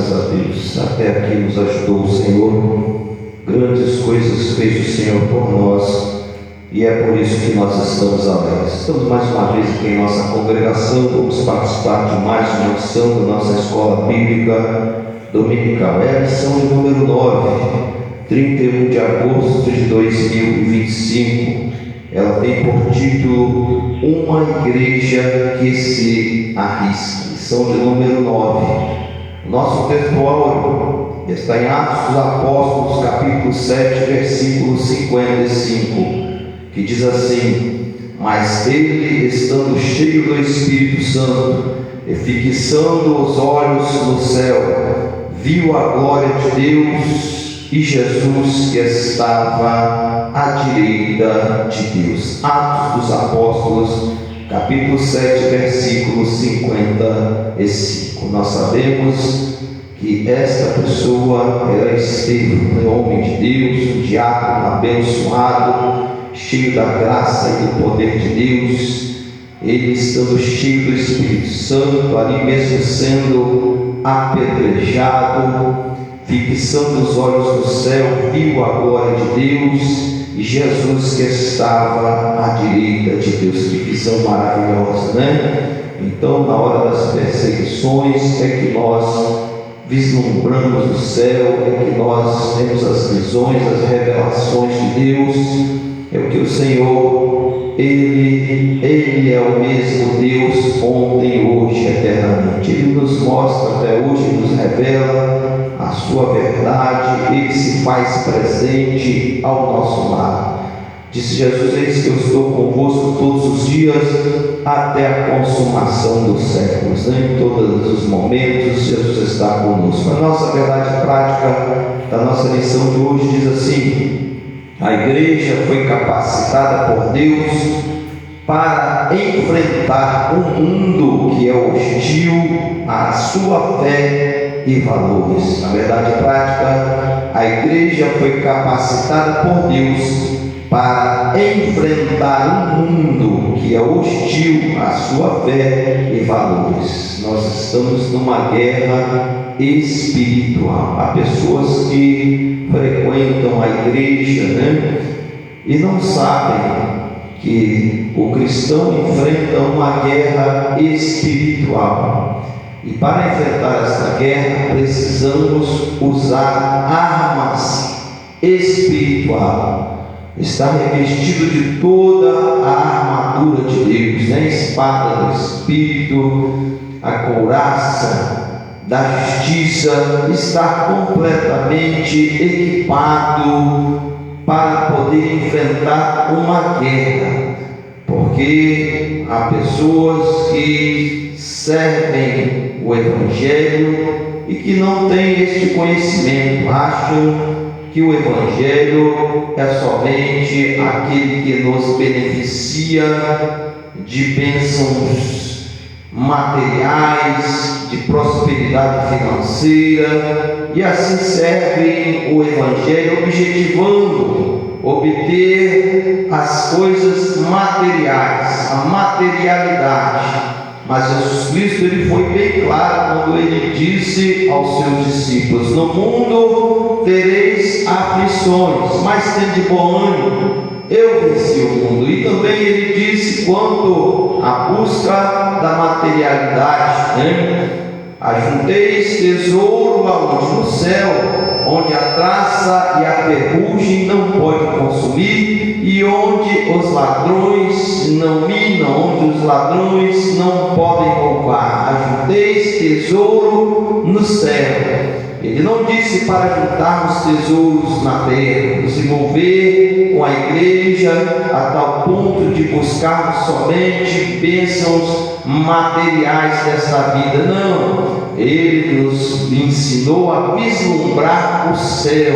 Graças a Deus, até aqui nos ajudou o Senhor, grandes coisas fez o Senhor por nós, e é por isso que nós estamos alegres. Estamos mais uma vez aqui em nossa congregação, vamos participar de mais uma lição da nossa escola bíblica dominical. É a lição de número 9, 31 de agosto de 2025. Ela tem por título Uma Igreja que se Arrisca. Lição de número 9. O nosso textual está em Atos dos Apóstolos, capítulo 7, versículo 55, que diz assim: mas ele, estando cheio do Espírito Santo e fixando os olhos no céu, viu a glória de Deus e Jesus que estava à direita de Deus. Atos dos Apóstolos, capítulo 7, versículo 55. Nós sabemos que esta pessoa era Estevão, um homem de Deus, um diácono abençoado, cheio da graça e do poder de Deus. Ele, estando cheio do Espírito Santo, ali mesmo sendo apedrejado, fixando os olhos no céu, viu a glória de Deus e Jesus que estava à direita de Deus. Que visão maravilhosa, né? Então, na hora das perseguições, é que nós vislumbramos o céu, é que nós temos as visões, as revelações de Deus. É o que o Senhor, Ele é o mesmo Deus ontem, hoje, eternamente. Ele nos mostra até hoje, nos revela a sua verdade, Ele se faz presente ao nosso lado. Disse Jesus: eis que eu estou convosco todos os dias até a consumação dos séculos. Em todos os momentos Jesus está conosco. A nossa verdade prática da nossa lição de hoje diz assim: a igreja foi capacitada por Deus para enfrentar um mundo que é hostil à sua fé e valores. Na verdade prática, a igreja foi capacitada por Deus para enfrentar um mundo que é hostil à sua fé e valores. Nós estamos numa guerra espiritual. Há pessoas que frequentam a igreja, né? E não sabem que o cristão enfrenta uma guerra espiritual. E para enfrentar esta guerra precisamos usar armas espirituais. Está revestido de toda a armadura de Deus, né? A espada do Espírito, a couraça da justiça, está completamente equipado para poder enfrentar uma guerra, porque há pessoas que servem o Evangelho e que não têm este conhecimento, acham que o Evangelho é somente aquele que nos beneficia de bênçãos materiais, de prosperidade financeira, e assim servem o Evangelho objetivando obter as coisas materiais, a materialidade. Mas Jesus Cristo, ele foi bem claro quando ele disse aos seus discípulos: no mundo tereis aflições, mas tende bom ânimo, eu venci o mundo. E também ele disse quanto à busca da materialidade, né? Ajunteis tesouro aonde? No céu, onde a traça e a ferrugem não podem consumir, e onde os ladrões não minam, onde os ladrões não podem roubar. Ajunteis tesouro no céu. Ele não disse para juntarmos tesouros na terra, nos envolver com a igreja a tal ponto de buscarmos somente bênçãos materiais desta vida. Não, ele nos ensinou a vislumbrar o céu,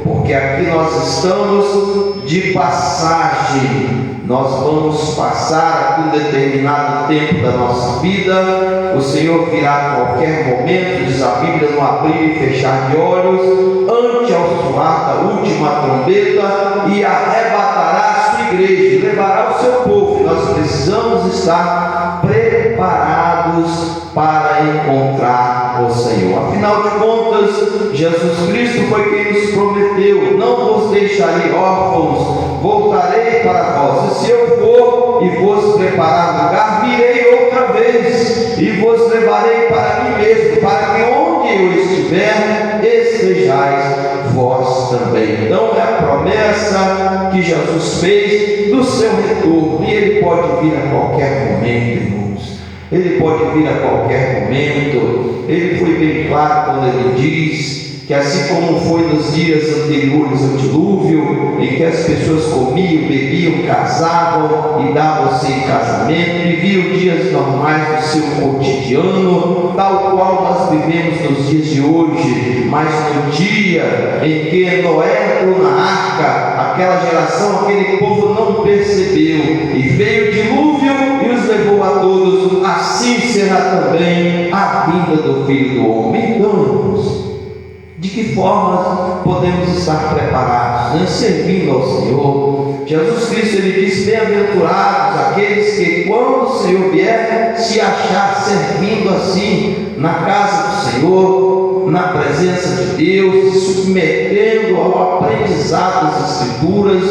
porque aqui nós estamos de passagem. Nós vamos passar aqui um determinado tempo da nossa vida. O Senhor virá a qualquer momento, diz a Bíblia, no abrir e fechar de olhos, ante ao soar da última trombeta, e arrebatará a sua igreja, e levará o seu povo. Nós precisamos estar preparados para encontrar o Senhor. Afinal de contas, Jesus Cristo foi quem nos prometeu: não vos deixarei órfãos, voltarei para vós. E se eu for e vos preparar lugar, virei outra vez e vos levarei para mim mesmo, para que onde eu estiver, estejais vós também. Então é a promessa que Jesus fez do seu retorno, e Ele pode vir a qualquer momento, irmãos. Ele pode vir a qualquer momento. Ele foi bem claro quando Ele diz que assim como foi nos dias anteriores ao dilúvio, em que as pessoas comiam, bebiam, casavam e davam-se em casamento, viviam dias normais do seu cotidiano, tal qual nós vivemos nos dias de hoje. Mas no dia em que Noé entrou na arca, aquela geração, aquele povo não percebeu, e veio o dilúvio e os levou a todos. Assim será também a vinda do Filho do Homem. Então, irmãos, de que forma podemos estar preparados, né? Servindo ao Senhor. Jesus Cristo, Ele diz: bem-aventurados aqueles que, quando o Senhor vier, se achar servindo assim na casa do Senhor, na presença de Deus, se submetendo ao aprendizado das Escrituras,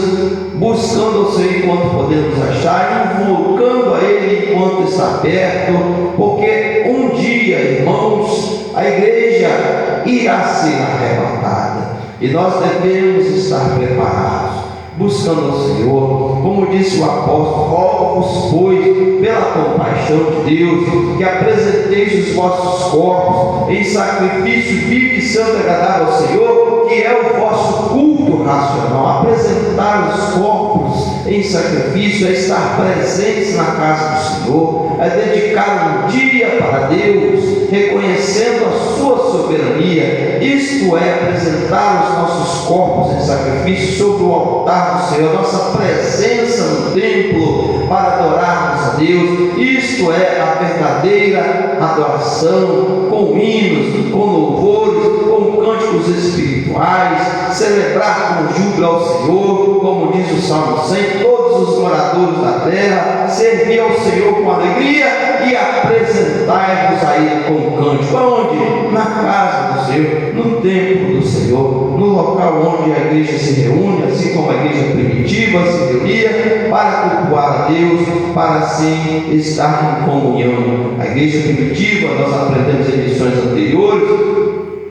buscando ao Senhor enquanto podemos achar, invocando a Ele enquanto está perto, porque um dia, irmãos, a igreja irá ser arrebatada, e nós devemos estar preparados, buscando ao Senhor. Como disse o apóstolo: rogo-vos, pois, pela compaixão de Deus, que apresenteis os vossos corpos em sacrifício vivo e santo, agradável ao Senhor, que é o vosso culto racional. Apresentar os corpos em sacrifício é estar presentes na casa do Senhor, é dedicar um dia para Deus, reconhecendo a sua soberania. Isto é apresentar os nossos corpos em sacrifício sobre o altar do Senhor, nossa presença no templo para adorarmos a Deus. Isto é a verdadeira adoração, com hinos, com louvores, com cânticos espirituais, celebrar com júbilo ao Senhor, como diz o Salmo 100, todos os moradores da terra, servir ao Senhor com alegria e apresentai-vos a Ele com cântico. Aonde? Na casa do Senhor, no templo do Senhor, no local onde a igreja se reúne, assim como a igreja primitiva se reunia para cultuar a Deus, para assim estar em comunhão. A igreja primitiva, nós aprendemos em lições anteriores,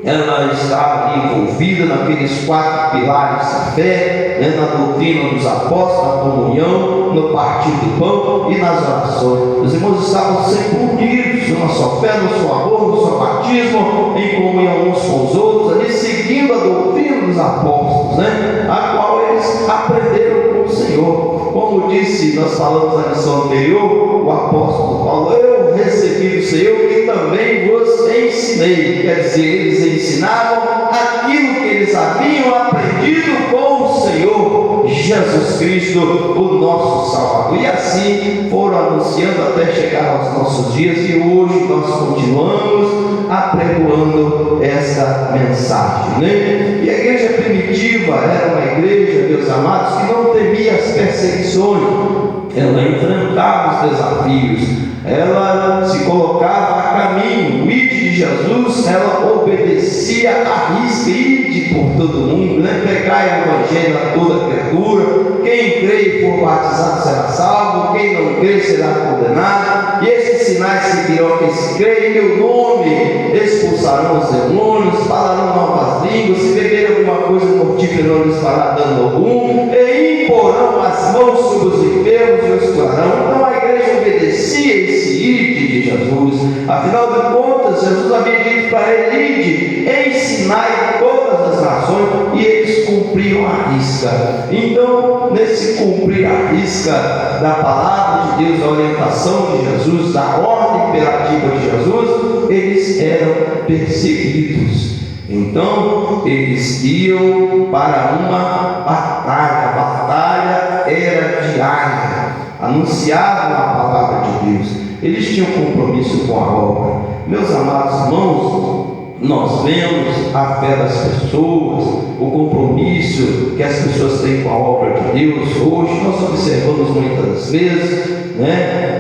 ela estava ali envolvida naqueles 4 pilares da fé, na doutrina dos apóstolos, na comunhão, no partir do pão e nas orações. Os irmãos estavam sempre unidos na sua fé, no seu amor, no seu batismo, em comunhão uns com os outros, ali seguindo a doutrina dos apóstolos, a qual eles aprenderam com o Senhor. Como disse, nós falamos na lição anterior, o apóstolo Paulo: eu recebi do Senhor e também vos ensinei. Quer dizer, eles ensinavam aquilo que eles haviam aprendido com o Senhor Jesus Cristo, o nosso Salvador. E assim foram anunciando até chegar aos nossos dias, e hoje nós continuamos apregoando essa mensagem, E a igreja primitiva era uma igreja, meus amados, que não temia as perseguições, ela enfrentava os desafios, ela se colocava a caminho. O ide de Jesus, ela obedecia à risca, ide por todo mundo, pregai o evangelho a toda criatura. Quem crê e for batizado será salvo, quem não crê será condenado. E estes sinais seguirão aqueles que creem em meu nome: expulsarão os demônios, falarão novas línguas, se beberem alguma coisa mortífera não lhes fará dano algum, e imporão as mãos sobre os enfermos e os curarão. Então a igreja obedecia esse ide de Jesus. Afinal de contas, Jesus havia dito para ele: ide, ensinai todas as nações, e eles cumpriam a risca. Então, nesse cumprir a risca da palavra de Deus, da orientação de Jesus, da ordem imperativa de Jesus, eles eram perseguidos. Então, eles iam para uma batalha. A batalha era diária, anunciavam a palavra de Deus, eles tinham compromisso com a obra. Meus amados irmãos, nós vemos a fé das pessoas, o compromisso que as pessoas têm com a obra de Deus. Hoje nós observamos muitas vezes,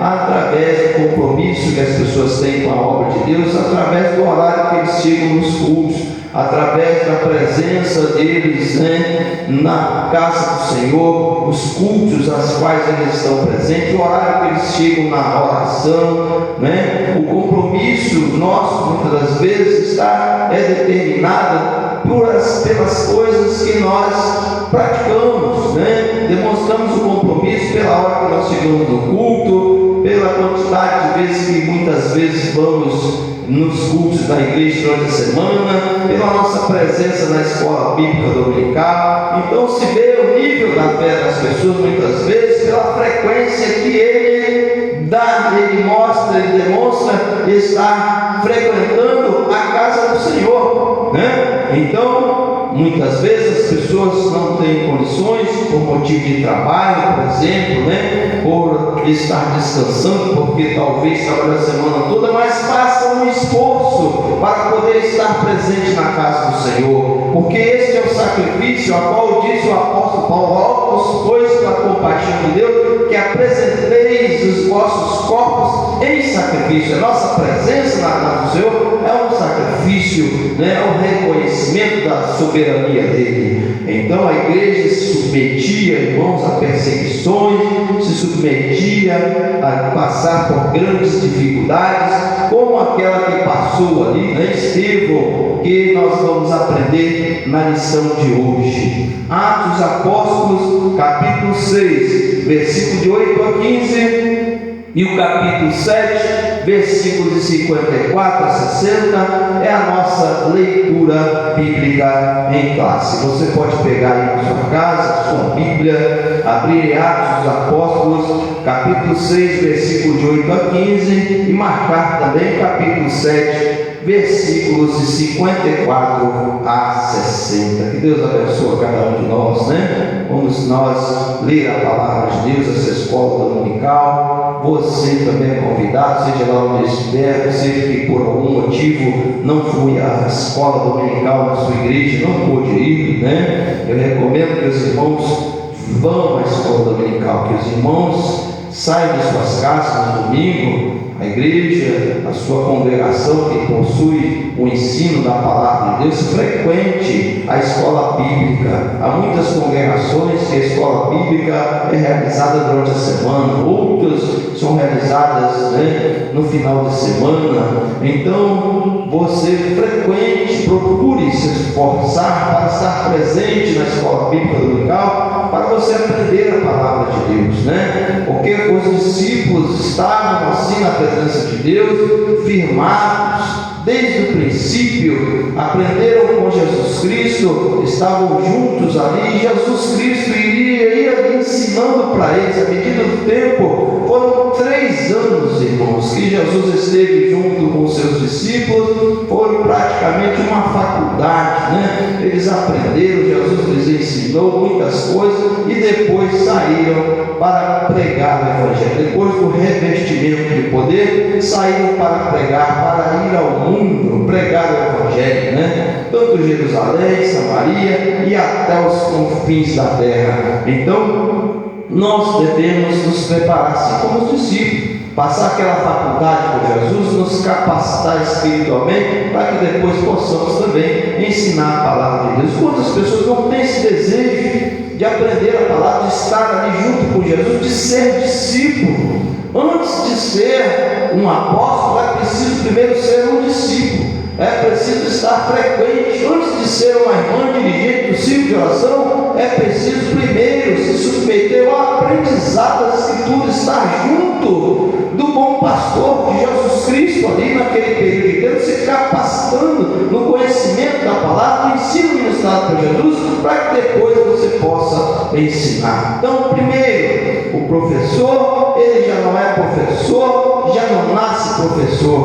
através do compromisso que as pessoas têm com a obra de Deus, através do horário que eles chegam nos cultos, através da presença deles, né, na casa do Senhor, os cultos aos quais eles estão presentes, o horário que eles chegam na oração, né, o compromisso nosso, muitas das vezes, é determinado pelas coisas que nós praticamos, né? Demonstramos o compromisso pela hora que nós chegamos no culto, pela quantidade de vezes que muitas vezes vamos nos cultos da igreja durante a semana, pela nossa presença na escola bíblica dominical. Então se vê o nível da fé das pessoas muitas vezes pela frequência que ele dá, ele mostra, ele demonstra estar frequentando a casa do Senhor, né? Então, muitas vezes as pessoas não têm condições, por motivo de trabalho, por exemplo, né? Por estar descansando, porque talvez trabalham a semana toda, mas façam um esforço para poder estar presente na casa do Senhor, porque este é o sacrifício a qual diz o apóstolo Paulo: pois pela compaixão de Deus, que apresenteis os vossos corpos em sacrifício. A nossa presença na casa do Senhor é um sacrifício, né? É um reconhecimento da soberania dele. Então a igreja se submetia, irmãos, a perseguições, se submetia a passar por grandes dificuldades, como aquela que passou ali, né, Estevão, que nós vamos aprender na lição de hoje. Atos dos Apóstolos, capítulo 6, versículo de 8 a 15, e o capítulo 7, versículos de 54 a 60, é a nossa leitura bíblica em classe. Você pode pegar aí na sua casa, sua Bíblia, abrir Atos dos Apóstolos, capítulo 6, versículo de 8 a 15, e marcar também capítulo 7, versículos de 54 a 60. Que Deus abençoe cada um de nós, né? Vamos nós ler a palavra de Deus, essa escola dominical. Você também é convidado, seja lá onde estiver, seja que por algum motivo não foi à escola dominical na sua igreja, não pôde ir, né? Eu recomendo que os irmãos vão à escola dominical, que os irmãos saiam de suas casas no domingo, a igreja, a sua congregação que possui o ensino da palavra de Deus, frequente a escola bíblica. Há muitas congregações que a escola bíblica é realizada durante a semana, outras são realizadas, né, no final de semana. Então você frequente, procure se esforçar para estar presente na escola bíblica dominical, para você aprender a palavra de Deus, né? Porque os discípulos estavam assim na presença de Deus, firmados desde o princípio, aprenderam com Jesus Cristo, estavam juntos ali, e Jesus Cristo ia ensinando para eles, à medida do tempo. Foram 3 anos, irmãos, que Jesus esteve junto com os seus discípulos. Foi praticamente uma faculdade, né? Eles aprenderam, Jesus lhes ensinou muitas coisas, e depois saíram para pregar o Evangelho. Depois do revestimento de poder, saíram para pregar, para ir ao mundo, pregar o Evangelho, né? Tanto Jerusalém, Samaria e até os confins da terra. Então, nós devemos nos preparar, assim como os discípulos, passar aquela faculdade com Jesus, nos capacitar espiritualmente, para que depois possamos também ensinar a palavra de Deus. Quantas pessoas não têm esse desejo de aprender a palavra, de estar ali junto com Jesus, de ser discípulo? Antes de ser um apóstolo, é preciso primeiro ser um discípulo. É preciso estar frequente. Antes de ser uma irmã dirigente do círculo de oração, é preciso primeiro se submeter ao aprendizado das Escrituras, estar junto do bom pastor de Jesus Cristo ali naquele período de tempo, se capacitando no conhecimento da palavra, no ensino ministrado por Jesus, para que depois você possa ensinar. Então, primeiro, o professor, ele já não é professor, já não nasce professor.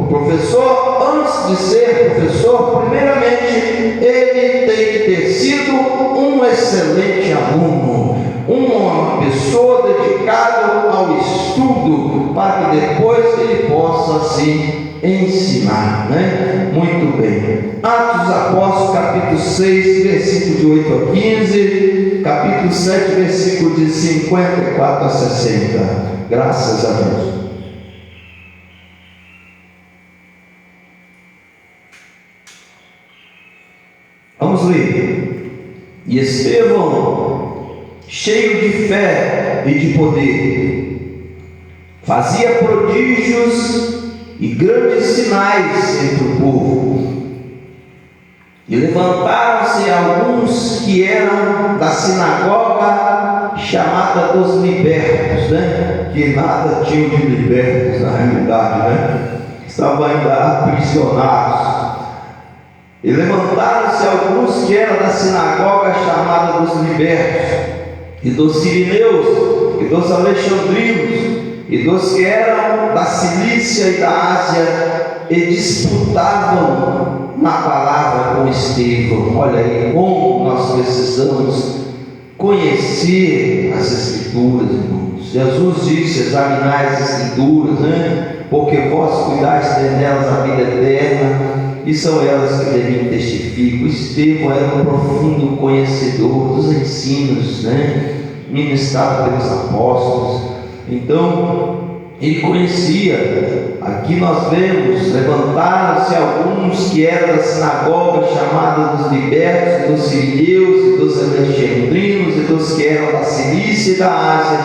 O professor, antes de ser professor, primeiramente, ele tem que ter sido um excelente aluno, uma pessoa dedicada ao estudo, para que depois ele possa se ensinar, né? Muito bem. Atos dos Apóstolos, capítulo 6, versículo de 8 a 15, capítulo 7, versículo de 54 a 60. Graças a Deus. Vamos ler. E Estevão, cheio de fé e de poder, fazia prodígios e grandes sinais entre o povo. E levantaram-se alguns que eram da sinagoga chamada dos libertos, que nada tinham de libertos na realidade, estavam ainda aprisionados. E levantaram-se alguns que eram da sinagoga chamada dos libertos, e dos sirineus, e dos alexandrinos, e dos que eram da Cilícia e da Ásia, e disputavam na palavra com Estevão. Olha aí como nós precisamos conhecer as Escrituras, irmãos. Jesus disse: examinai as Escrituras, porque vós cuidais nelas a vida eterna, e são elas que devem testificar. Estevão era um profundo conhecedor dos ensinos, ministrado pelos apóstolos. Então ele conhecia. Aqui nós vemos: levantaram-se alguns que eram da sinagoga chamada dos libertos, dos sirineus, e dos alexandrinos, e dos que eram da Cilícia e da Ásia,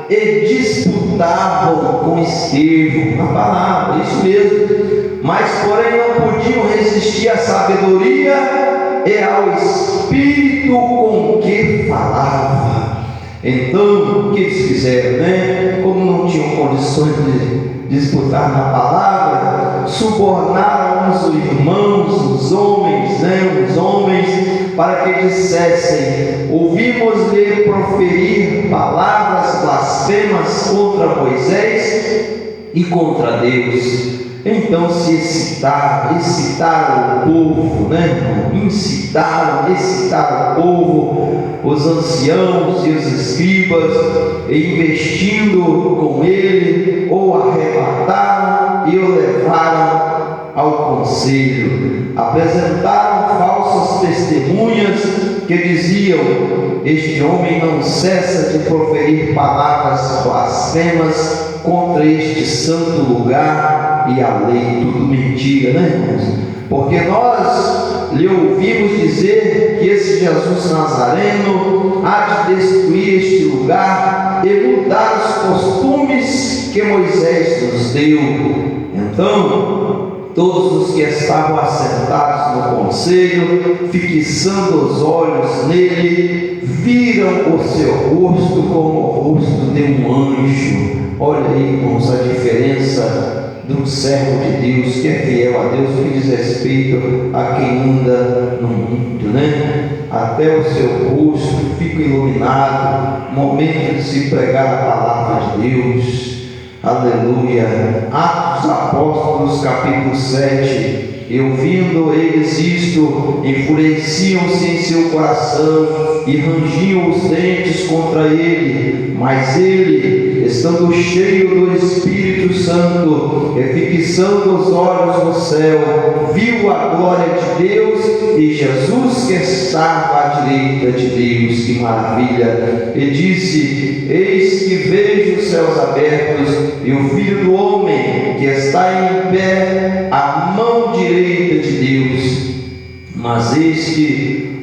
e disputavam com Estevão na palavra. Isso mesmo. Mas porém não podiam resistir à sabedoria e ao Espírito com que falava. Então o que eles fizeram? Como não tinham condições de disputar na palavra, subornaram os irmãos, os homens, para que dissessem: ouvimos-lhe proferir palavras blasfemas contra Moisés e contra Deus. Então se excitaram o povo, excitaram o povo, os anciãos e os escribas, e investindo com ele, o arrebataram e o levaram ao conselho. Apresentaram falsas testemunhas que diziam: este homem não cessa de proferir palavras blasfemas contra este santo lugar e a lei. Tudo mentira, irmãos? Porque nós lhe ouvimos dizer que esse Jesus Nazareno há de destruir este lugar e mudar os costumes que Moisés nos deu. Então todos os que estavam assentados no conselho, fixando os olhos nele, viram o seu rosto como o rosto de um anjo. Olha aí, irmãos, a diferença de um servo de Deus que é fiel a Deus, que diz respeito a quem anda no mundo, Até o seu rosto fica iluminado, momento de se pregar a palavra de Deus. Aleluia. Atos dos Apóstolos, capítulo 7. E ouvindo eles isto, enfureciam-se em seu coração e rangiam os dentes contra ele. Mas ele, estando cheio do Espírito Santo e fixando os olhos no céu, viu a glória de Deus e Jesus que estava à direita de Deus. Que maravilha! E disse: eis que vejo os céus abertos e o Filho do Homem que está em pé à mão direita de Deus. Mas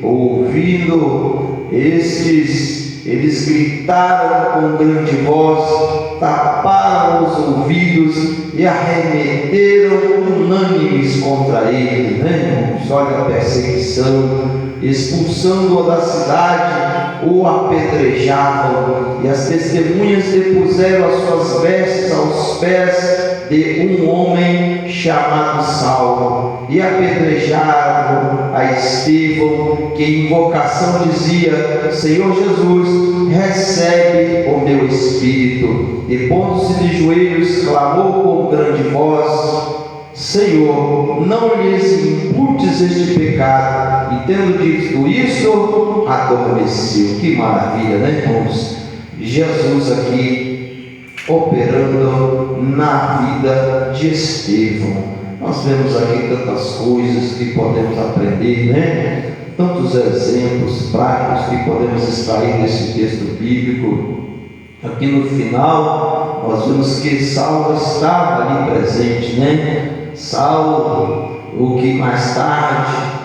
ouvindo estes, eles gritaram com grande voz, taparam os ouvidos e arremeteram unânimes contra ele. Olha a perseguição, expulsando-o da cidade, o apedrejavam, e as testemunhas depuseram as suas vestes aos pés de um homem chamado Saulo, e apedrejaram a Estevão, que em invocação dizia: Senhor Jesus, recebe o meu espírito. E pondo-se de joelhos, clamou com grande voz: Senhor, não lhes imputes este pecado. E tendo dito isso, adormeceu. Que maravilha, irmãos? Jesus aqui operando na vida de Estevão. Nós vemos aqui tantas coisas que podemos aprender, tantos exemplos práticos que podemos extrair desse texto bíblico. Aqui no final nós vemos que Saulo estava ali presente, Saulo, o que mais tarde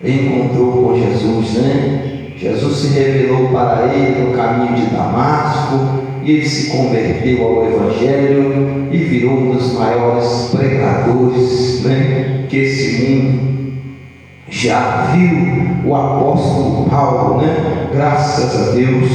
encontrou com Jesus, né? Jesus se revelou para ele no caminho de Damasco, e ele se converteu ao Evangelho e virou um dos maiores pregadores, né, que esse mundo já viu. O apóstolo Paulo, né? Graças a Deus.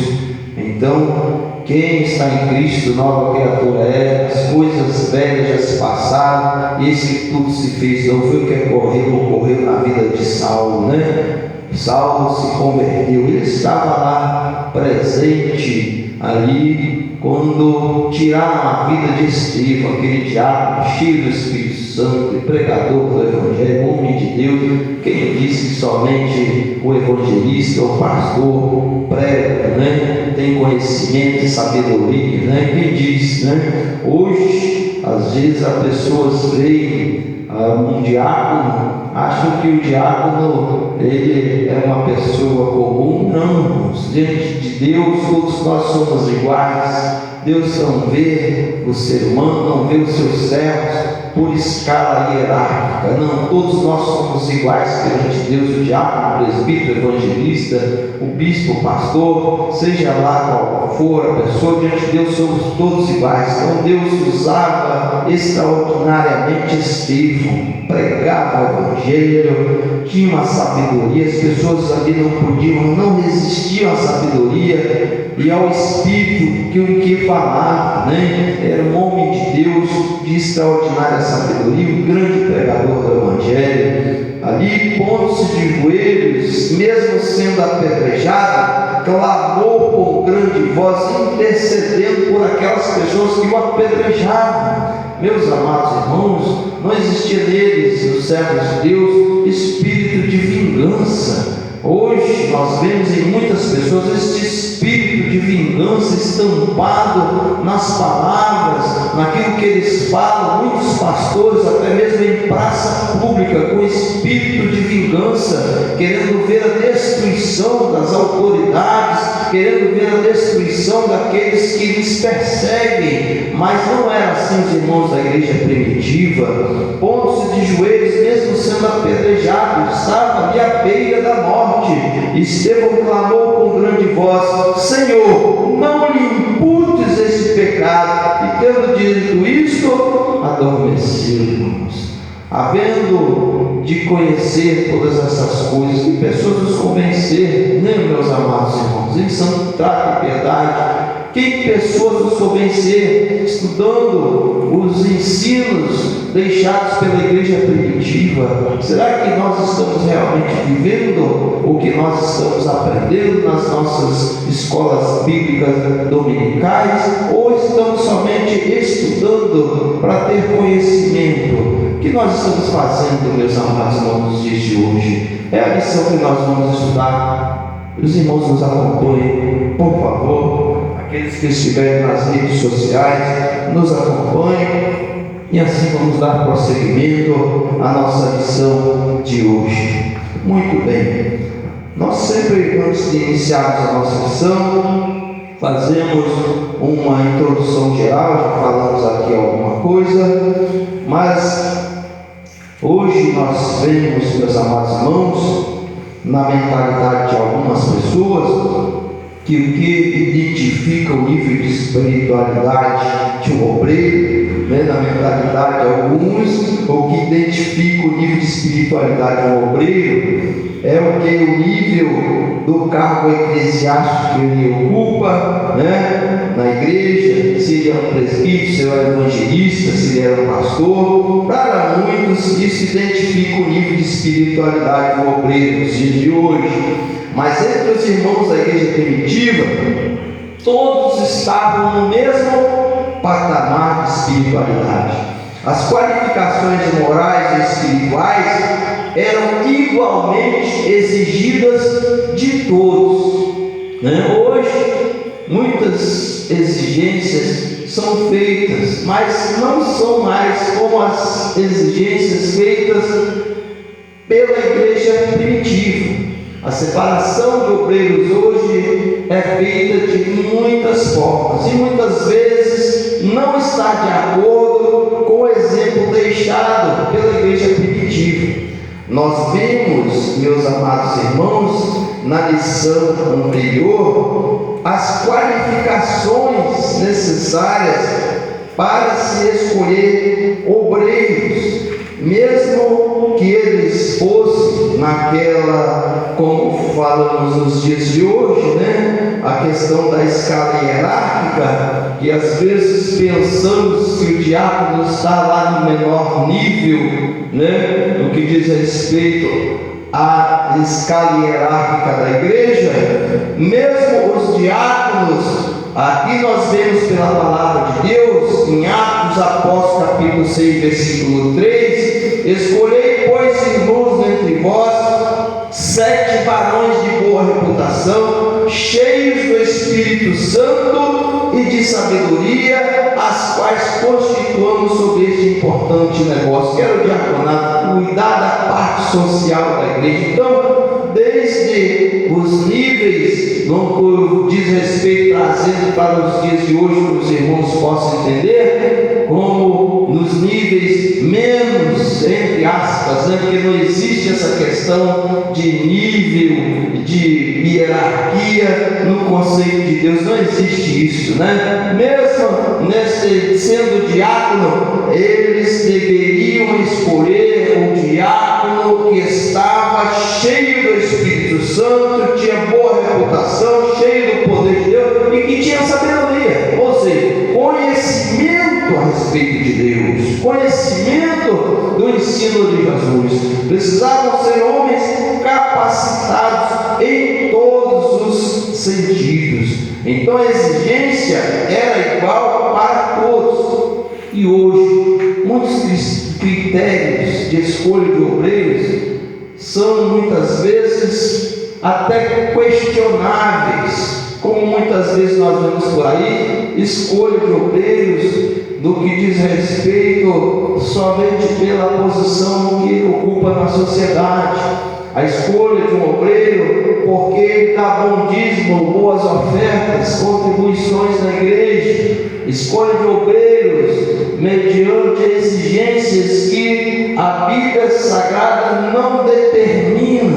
Então, quem está em Cristo, nova criatura é. As coisas velhas já se passaram, e eis que tudo se fez. Não foi o que ocorreu na vida de Saulo, né? Saulo se converteu, ele estava lá presente ali quando tiraram a vida de Estevão, aquele diácono cheio do Espírito Santo, pregador do Evangelho, homem de Deus. Quem disse que somente o evangelista, o pastor prega, né? Tem conhecimento e sabedoria, né? Quem diz, né? Hoje, às vezes as pessoas veem um diácono, acham que o diácono ele é uma pessoa comum. Não, diante de Deus todos nós somos iguais. Deus não vê o ser humano, não vê os seus servos por escala hierárquica. Não, todos nós somos iguais perante Deus. O diácono, o presbítero, o evangelista, o bispo, o pastor, seja lá qual for a pessoa, diante de Deus somos todos iguais. Então Deus usava extraordinariamente Estevão, pregava o Evangelho, tinha uma sabedoria. As pessoas ali não resistiam à sabedoria e ao Espírito que falava, né? Era um homem de Deus de extraordinária sabedoria, um grande pregador do Evangelho. Ali, pondo-se de joelhos, mesmo sendo apedrejado, clamou com grande voz, intercedendo por aquelas pessoas que o apedrejavam. Meus amados irmãos, não existia neles, os servos de Deus, espírito de vingança. Hoje nós vemos em muitas pessoas este espírito de vingança estampado nas palavras, naquilo que eles falam. Muitos pastores, até mesmo em praça pública, com espírito de vingança, querendo ver a destruição das autoridades, querendo ver a destruição daqueles que lhes perseguem. Mas não era assim os irmãos da igreja primitiva. Pondo-se de joelhos, mesmo sendo apedrejado, estava ali à beira da morte. Estevão clamou com grande voz: Senhor, não lhe imputes esse pecado. E tendo dito isto, adormeceu, irmãos. Havendo de conhecer todas essas coisas, que pessoas nos convencer, né, meus amados irmãos, em santo trato e piedade. Que pessoas nos convencer, estudando os ensinos deixados pela igreja primitiva? Será que nós estamos realmente vivendo o que nós estamos aprendendo nas nossas escolas bíblicas dominicais? Ou estamos somente estudando para ter conhecimento? O que nós estamos fazendo, meus amados irmãos, nos dias de hoje? É a lição que nós vamos estudar. Os irmãos nos acompanhem, por favor. Aqueles que estiverem nas redes sociais, nos acompanhem, e assim vamos dar prosseguimento à nossa lição de hoje. Muito bem, nós sempre, antes de iniciarmos a nossa lição, fazemos uma introdução geral. Já falamos aqui alguma coisa, mas hoje nós vemos, meus amados irmãos, na mentalidade de algumas pessoas, que o que identifica o nível de espiritualidade de um obreiro, né, na mentalidade de alguns, o que identifica o nível de espiritualidade de um obreiro é o nível do cargo eclesiástico que ele ocupa, né, na igreja, se ele é um presbítero, se ele é um evangelista, se ele é um pastor. Para muitos isso identifica o nível de espiritualidade do obreiro nos dias de hoje. Mas entre os irmãos da igreja primitiva, todos estavam no mesmo patamar de espiritualidade. As qualificações morais e espirituais eram igualmente exigidas de todos, né? Hoje, muitas exigências são feitas, mas não são mais como as exigências feitas pela igreja primitiva. A separação de obreiros hoje é feita de muitas formas e muitas vezes não está de acordo com o exemplo deixado pela igreja primitiva. Nós vimos, meus amados irmãos, na lição anterior, as qualificações necessárias para se escolher obreiros, mesmo que eles fossem naquela, como falamos nos dias de hoje, a questão da escala hierárquica, que às vezes pensamos que o diácono está lá no menor nível, no que diz respeito à escala hierárquica da igreja. Mesmo os diáconos, aqui nós vemos pela palavra de Deus, em Atos Apóstolos capítulo 6, versículo 3, escolhei, pois, irmãos, entre vós 7 varões de boa reputação, cheios do Espírito Santo e de sabedoria, as quais constituamos sobre este importante negócio, que era o diaconato, cuidar da parte social da igreja. Então, desde os níveis, no que diz respeito, trazendo para os dias de hoje, para os irmãos possam entender, como nos níveis menos, entre aspas, porque não existe essa questão de nível, de hierarquia no conceito de Deus, não existe isso, Mesmo sendo diácono, eles deveriam escolher um diácono que estava cheio do Espírito Santo, tinha boa reputação, cheio do poder de Deus e que tinha sabedoria, ou seja, conhecimento a respeito de Deus, conhecimento do ensino de Jesus. Precisavam ser homens capacitados em todos os sentidos. Então a exigência era igual para todos. E hoje, muitos critérios de escolha de obreiros são muitas vezes até questionáveis, como muitas vezes nós vemos por aí, escolha de obreiros do que diz respeito somente pela posição que ele ocupa na sociedade. A escolha de um obreiro porque ele dá bom dízimo, boas ofertas, contribuições na igreja. Escolha de obreiros mediante exigências que a Bíblia Sagrada não determina,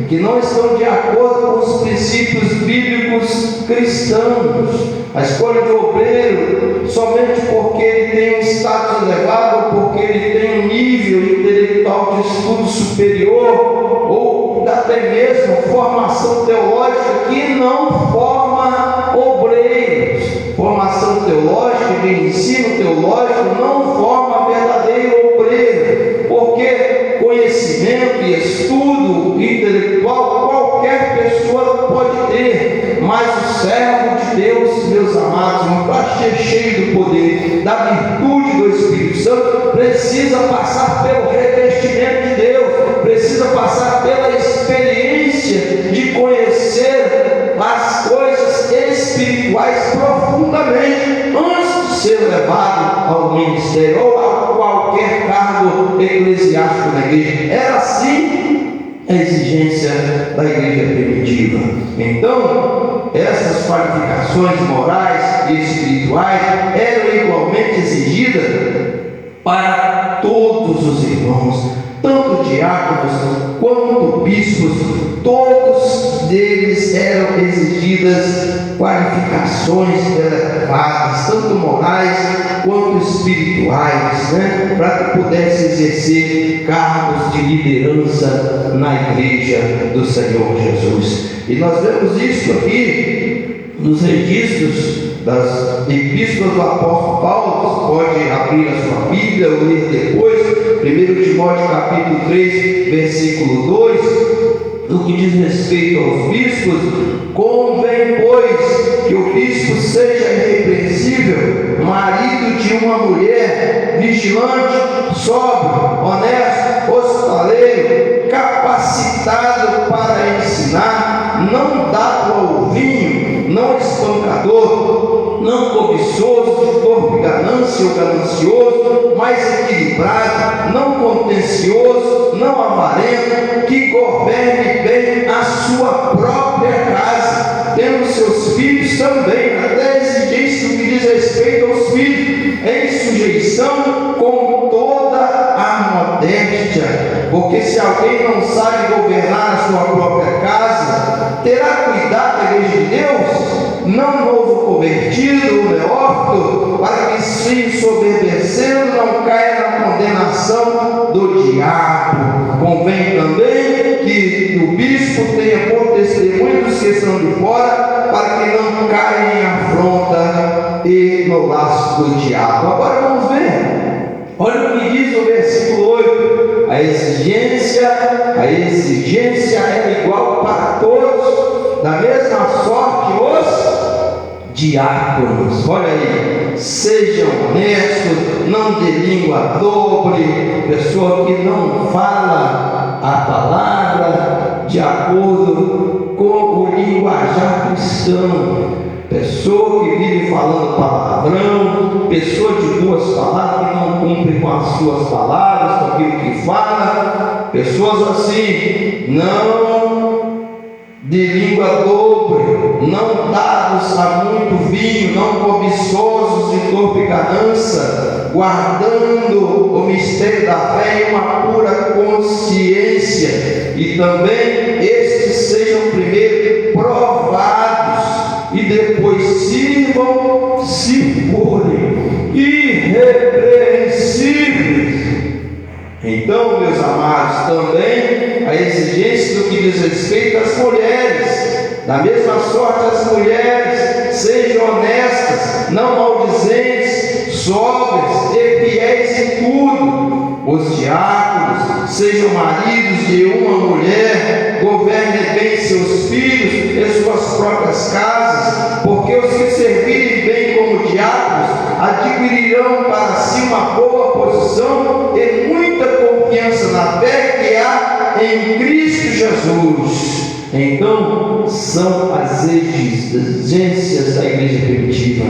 que não estão de acordo com os princípios bíblicos cristãos. A escolha de obreiro somente porque ele tem um status elevado, porque ele tem um nível intelectual de estudo superior, ou até mesmo formação teológica, que não forma obreiros. Formação teológica, de ensino teológico, não forma verdadeiro obreiro, porque conhecimento e estudo intelectual qualquer pessoa pode ter, mas o servo de Deus, meus amados, para ser cheio do poder, da virtude do Espírito Santo, precisa passar pelo revestimento de Deus, precisa passar pela experiência de conhecer as coisas espirituais profundamente antes de ser levado ao ministério ou a qualquer cargo eclesiástico na igreja. Era assim a exigência da igreja primitiva. Então, essas qualificações morais e espirituais eram igualmente exigidas para todos os irmãos, tanto diáconos quanto bispos. Todos deles eram exigidas qualificações elevadas, tanto morais quanto espirituais, para que pudesse exercer cargos de liderança na igreja do Senhor Jesus. E nós vemos isso aqui nos registros das epístolas do apóstolo Paulo. Você pode abrir a sua Bíblia ou ler depois, 1 Timóteo capítulo 3, versículo 2, no que diz respeito aos bispos: convém, pois, que o bispo seja irrepreensível, marido de uma mulher, vigilante, sóbrio, honesto, hospitaleiro, capacitado para ensinar, não dado ao vinho, não espancador, não cobiçoso, de corpo e ganância ou ganancioso, mas equilibrado, não contencioso, não avarento, que governe bem a sua própria casa, tendo seus filhos também, até exigência no que diz respeito aos filhos, em sujeição com toda a modéstia, porque Porque se alguém não sabe governar a sua própria casa, terá cuidado da igreja de Deus, não novo convertido ou neófito, para que se ensoberbecendo não caia na condenação do diabo. Convém também que o bispo tenha por testemunho dos que estão de fora, para que não caia em afronta e no laço do diabo. Agora vamos ver. Olha o que diz o versículo 8: a exigência é igual para todos, da mesma sorte os diáconos. Olha aí, sejam honestos, não de língua dobre, pessoa que não fala a palavra de acordo com o linguajar cristão, pessoa que vive falando palavrão, pessoa de duas palavras que não cumpre com as suas palavras, com aquilo que fala, pessoas assim, não de língua dobre, não dados a muito vinho, não cobiçosos de corpo e ganância, guardando o mistério da fé em uma pura consciência, e também estes sejam primeiro provados, e depois sirvam, se forem irrepreensíveis. Então, meus amados, também a exigência do que diz respeito às mulheres, da mesma sorte as mulheres sejam honestas, não maldizentes, sóbrias e fiéis em tudo. Os diáconos sejam maridos de uma mulher, governem bem seus filhos e suas próprias casas, porque os que servirem bem como diáconos adquirirão para si uma boa posição e muita confiança na fé que há em Cristo Jesus. Então, são as exigências da igreja primitiva,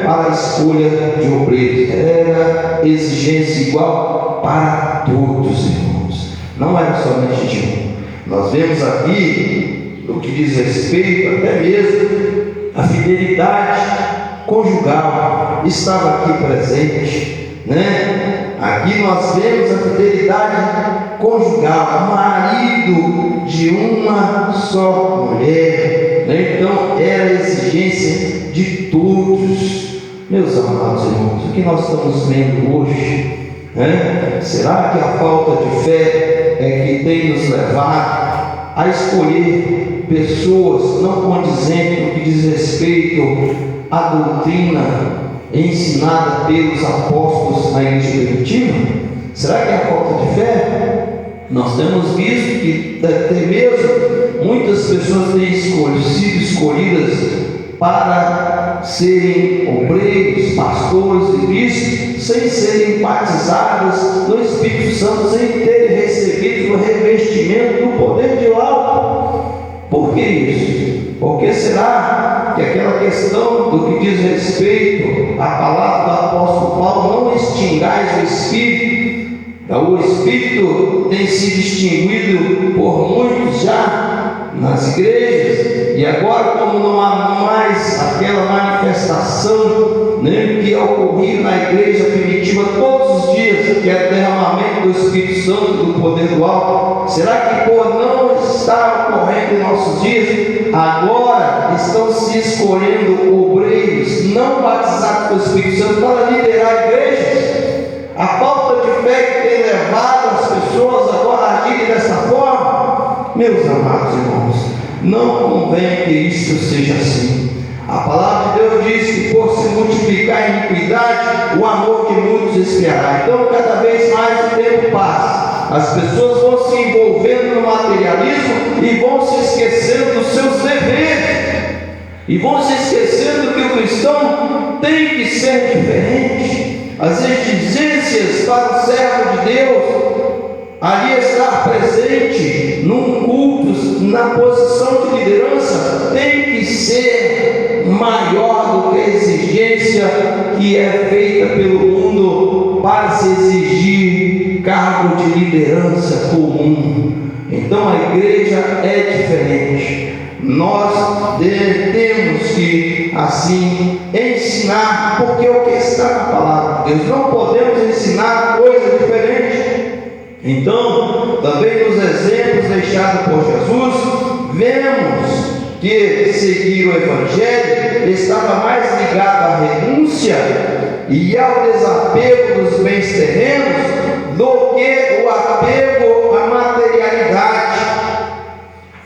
para a escolha de obreiros. Era exigência igual para todos, irmãos, não era somente de um. Nós vemos aqui, no que diz respeito até mesmo a fidelidade conjugal, estava aqui presente, Aqui nós vemos a fidelidade conjugal, marido de uma só mulher, Então era a exigência de todos. Meus amados irmãos, o que nós estamos vendo hoje, será que a falta de fé é que tem nos levado a escolher pessoas não condizentes no que diz respeito à doutrina ensinada pelos apóstolos na igreja primitiva? Será que é a falta de fé? Nós temos visto que até mesmo muitas pessoas têm sido escolhidas para serem obreiros, pastores e bispos, sem serem batizadas no Espírito Santo, sem terem recebido o revestimento do poder de alto. Por que isso? Porque será que aquela questão do que diz respeito à palavra do apóstolo Paulo, não extingais o Espírito? O Espírito tem sido extinguido por muitos já nas igrejas, e agora, como não há mais aquela manifestação que ocorria na igreja primitiva todos os dias, que é o derramamento do Espírito Santo, do poder do alto, será que por não estar ocorrendo em nossos dias, agora estão se escolhendo obreiros não batizados pelo Espírito Santo para liderar igrejas? A falta de fé que tem levado as pessoas agora a agirem dessa forma? Meus amados irmãos, não convém que isso seja assim. A palavra de Deus diz que por se multiplicar a iniquidade, o amor de muitos esfriará. Então, cada vez mais o tempo passa, as pessoas vão se envolvendo no materialismo e vão se esquecendo dos seus deveres, e vão se esquecendo que o cristão tem que ser diferente. As exigências para o servo de Deus, ali estar presente num culto, na posição de liderança, tem que ser maior do que a exigência que é feita pelo mundo para se exigir cargo de liderança comum. Então a igreja é diferente. Nós temos que assim ensinar, porque é o que está na palavra de Deus. Não podemos ensinar coisa diferente. Então, também nos exemplos deixados por Jesus, vemos que seguir o Evangelho estava mais ligado à renúncia e ao desapego dos bens terrenos do que o apego à materialidade.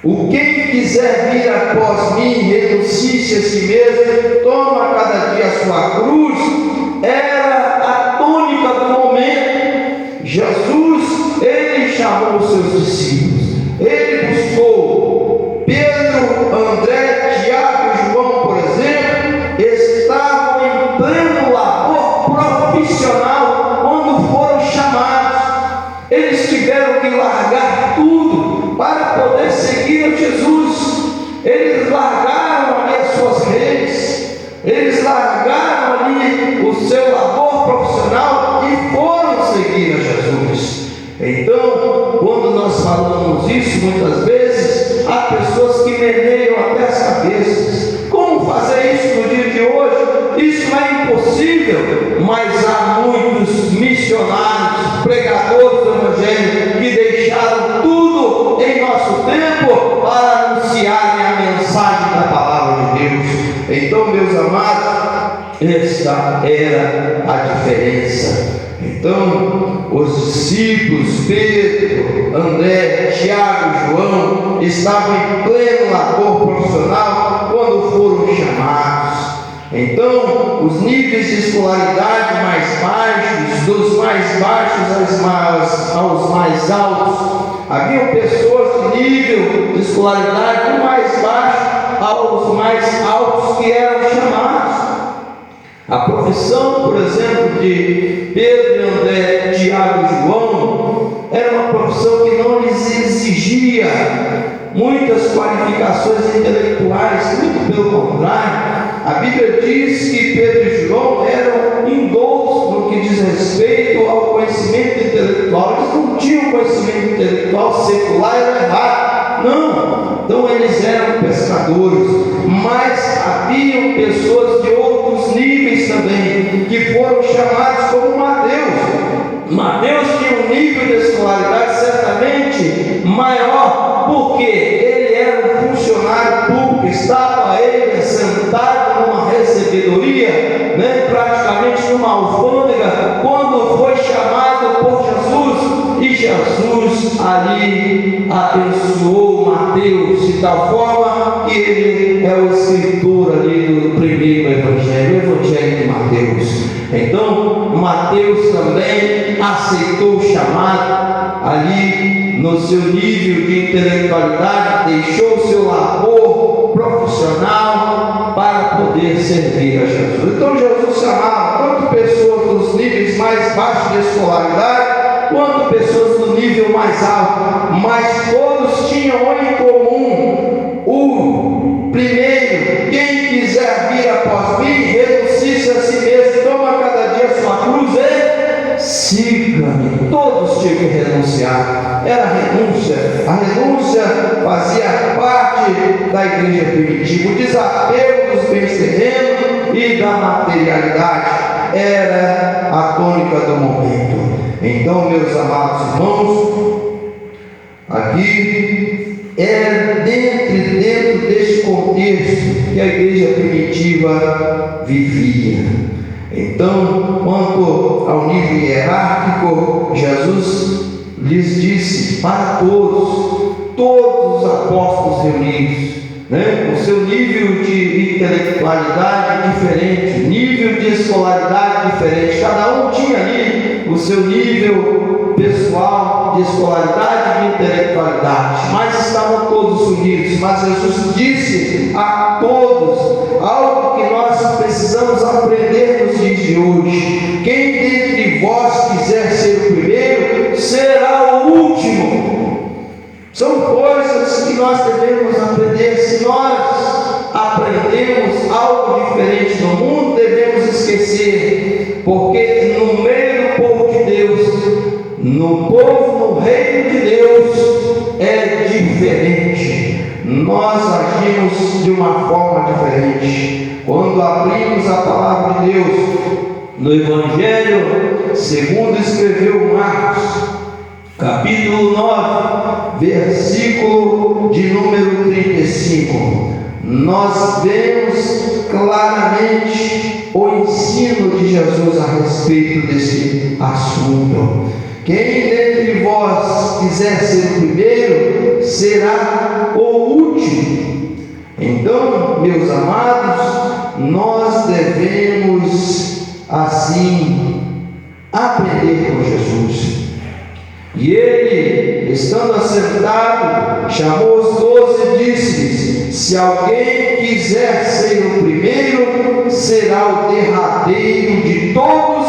O quem quiser vir após mim, renuncie-se a si mesmo, toma cada dia a sua cruz, era a tônica do momento. Jesus, ele chamou os seus discípulos, ele buscou Pedro, André, Tiago e João, por exemplo, estavam em pleno labor profissional quando foram chamados. Eles tiveram que largar tudo para poder seguir a Jesus. Eles largaram ali as suas redes, eles largaram ali o seu labor profissional e foram seguir a Jesus. Então, quando nós falamos isso, muitas vezes há pessoas que meneiam até as cabeças. Como fazer isso no dia de hoje? Isso não é impossível, mas há muitos missionários, pregadores do Evangelho que deixaram tudo em nosso tempo para anunciarem a mensagem da palavra de Deus. Então, meus amados, esta era a diferença. Então, os discípulos Pedro, André, Tiago e João estavam em pleno labor profissional quando foram chamados. Então, os níveis de escolaridade mais baixos, dos mais baixos aos mais altos, haviam pessoas de nível de escolaridade do mais baixo aos mais altos que eram chamados. A profissão, por exemplo, de Pedro, André, Tiago e João era uma profissão que não lhes exigia muitas qualificações intelectuais, muito pelo contrário. A Bíblia diz que Pedro e João eram indoutos no que diz respeito ao conhecimento intelectual. Eles não tinham conhecimento intelectual secular, era errado. Não, então eles eram pescadores, mas haviam pessoas de outros níveis também, que foram chamados como Mateus. Mateus tinha um nível de escolaridade certamente maior, porque ele era um funcionário público, estava ele sentado numa recebedoria, praticamente numa alfândega, quando foi chamado por Jesus, e Jesus ali abençoou Mateus de tal forma que ele é o escritor ali do primeiro evangelho, o evangelho de Mateus. Então, Mateus também aceitou o chamado ali no seu nível de intelectualidade, deixou o seu labor profissional para poder servir a Jesus. Então, Jesus chamava tanto pessoas dos níveis mais baixos de escolaridade, quanto pessoas do nível mais alto, mas todos tinham em comum o primeiro: quem quiser vir após mim, renuncie-se a si mesmo, toma cada dia a sua cruz e siga-me. Todos tinham que renunciar, era a renúncia. A renúncia fazia parte da igreja primitiva. O desapego dos bens terrenos e da materialidade era a tônica do momento. Então, meus amados irmãos, aqui é dentro deste contexto que a igreja primitiva vivia. Então, quanto ao nível hierárquico, Jesus lhes disse para todos os apóstolos reunidos, o seu nível de intelectualidade diferente, nível de escolaridade diferente, cada um tinha ali o seu nível pessoal de escolaridade e de intelectualidade, mas estavam todos unidos. Mas Jesus disse a todos algo que nós precisamos aprender nos dias de hoje: quem dentre vós quiser ser o primeiro, será o último. São coisas que nós devemos aprender. Se nós aprendemos algo diferente no mundo, devemos esquecer, porque no meio do povo de Deus, no reino de Deus, é diferente. Nós agimos de uma forma diferente. Quando abrimos a palavra de Deus no Evangelho segundo escreveu Marcos, capítulo 9, versículo de número 35, nós vemos claramente o ensino de Jesus a respeito desse assunto. Quem dentre vós quiser ser o primeiro, será o último. Então, meus amados, nós devemos assim aprender com Jesus. E ele, estando assentado, chamou os 12 e disse-lhes: se alguém quiser ser o primeiro, será o derradeiro de todos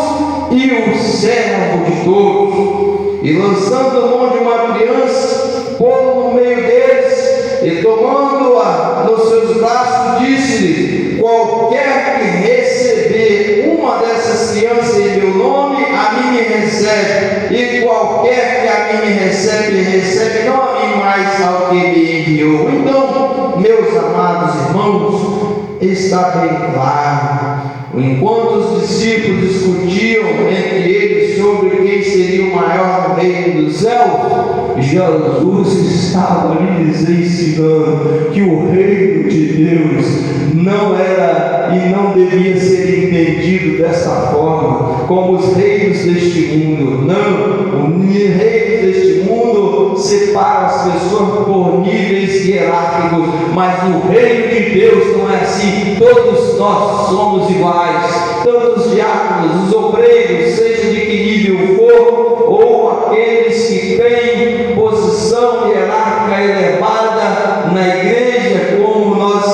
e o servo de todos. E lançando mão de uma criança, pô-la no meio deles, e tomando-a nos seus braços, disse-lhe: qualquer que receber uma dessas crianças em meu nome, a mim me recebe, e qualquer que a mim me recebe, recebe não a mim, mas ao que me enviou. Então, meus amados irmãos, está bem claro, enquanto os discípulos discutiam entre eles sobre quem seria o maior no reino dos céus, Jesus estava lhes ensinando que o reino de Deus não era e não devia ser entendido dessa forma, como os reinos deste mundo. Não, o reino deste mundo separa as pessoas por níveis hierárquicos, mas no reino de Deus não é assim. Todos nós somos iguais, tanto os diáconos, os obreiros, seja de que nível for, ou aqueles que têm posição hierárquica elevada na igreja, como nós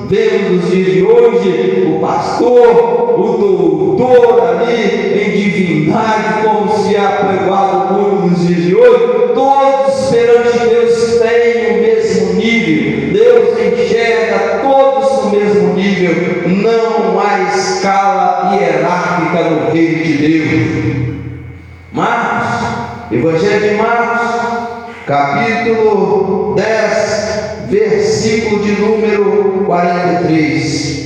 vemos nos dias de hoje, o pastor, o doutor ali em divindade, como se é apregoado muito nos dias de hoje. Todos perante Deus têm o mesmo nível, Deus enxerga todos no mesmo nível, não há escala hierárquica no reino de Deus. Marcos, Evangelho de Marcos, capítulo 10, versículo de número 43.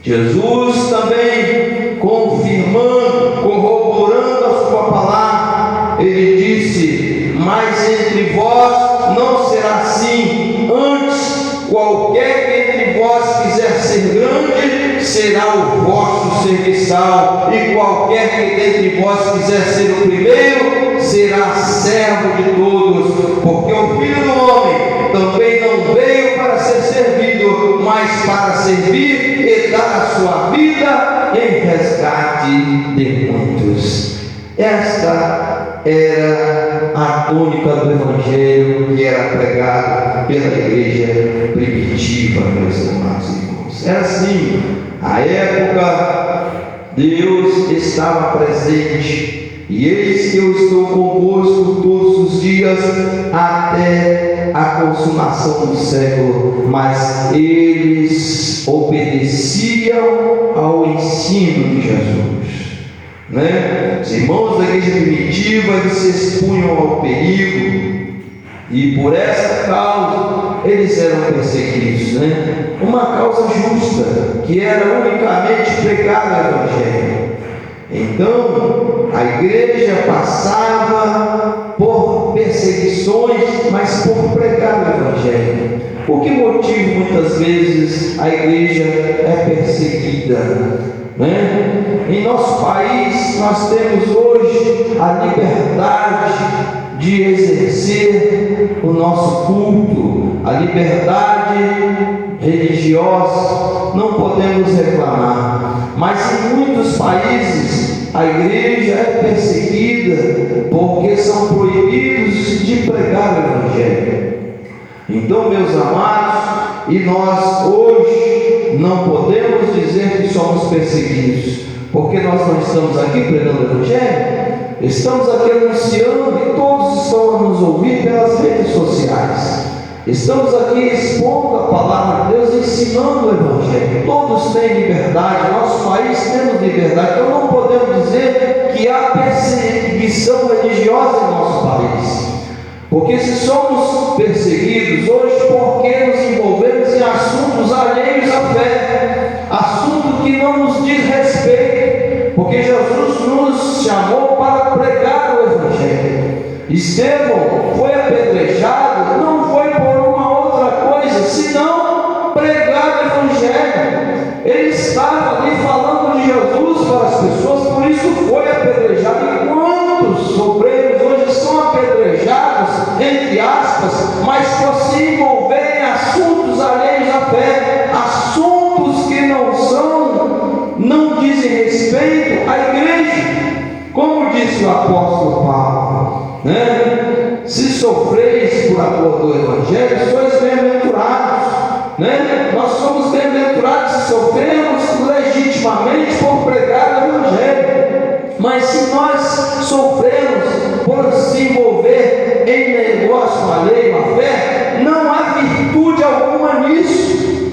Jesus também, confirmando, corroborando a sua palavra, ele disse: mas entre vós não será assim, antes qualquer que entre vós quiser ser grande, será o vosso serviçal, e qualquer que dentre vós quiser ser o primeiro, será servo de todos, porque o Filho do Homem também não veio para ser servido, mas para servir e dar a sua vida em resgate de muitos. Esta era a tônica do Evangelho que era pregada pela igreja primitiva, meus amados irmãos. Era assim, a época Deus estava presente, e eis que eu estou convosco todos os dias até a consumação do século. Mas eles obedeciam ao ensino de Jesus, né? Os irmãos da igreja primitiva, eles se expunham ao perigo, e por essa causa eles eram perseguidos, né? Uma causa justa, que era unicamente pregar o Evangelho. Então a igreja passava por perseguições, mas por pregar o Evangelho. Por que motivo muitas vezes a igreja é perseguida, né? Em nosso país nós temos hoje a liberdade de exercer o nosso culto, a liberdade religiosa, não podemos reclamar. Mas em muitos países a igreja é perseguida porque são proibidos de pregar o Evangelho. Então, meus amados, e nós hoje não podemos dizer que somos perseguidos, porque nós não estamos aqui pregando o Evangelho, estamos aqui anunciando e todos estão a nos ouvir pelas redes sociais. Estamos aqui expondo a palavra de Deus, ensinando o Evangelho. Todos têm liberdade, nosso país temos liberdade, então não podemos dizer que há perseguição religiosa em nosso país. Porque se somos perseguidos hoje, porque nos envolvemos em assuntos alheios à fé, assunto que não nos diz respeito, porque Jesus nos chamou para pregar o Evangelho. E Estevão foi apedrejado, não foi por uma outra coisa, senão pregar o Evangelho. Ele estava ali falando de Jesus para as pessoas, por isso foi apedrejado. E quantos obreiros hoje são apedrejados, entre aspas, mas por se envolverem em assuntos alheios à fé, assuntos que não dizem respeito à igreja. Como disse o apóstolo Paulo, né? Se sofreis por amor do Evangelho, sois bem-aventurados, né? Nós somos bem-aventurados se sofremos legitimamente por pregar o Evangelho. Mas se nós sofremos por se envolver em negócio alheio à fé, não há virtude alguma nisso.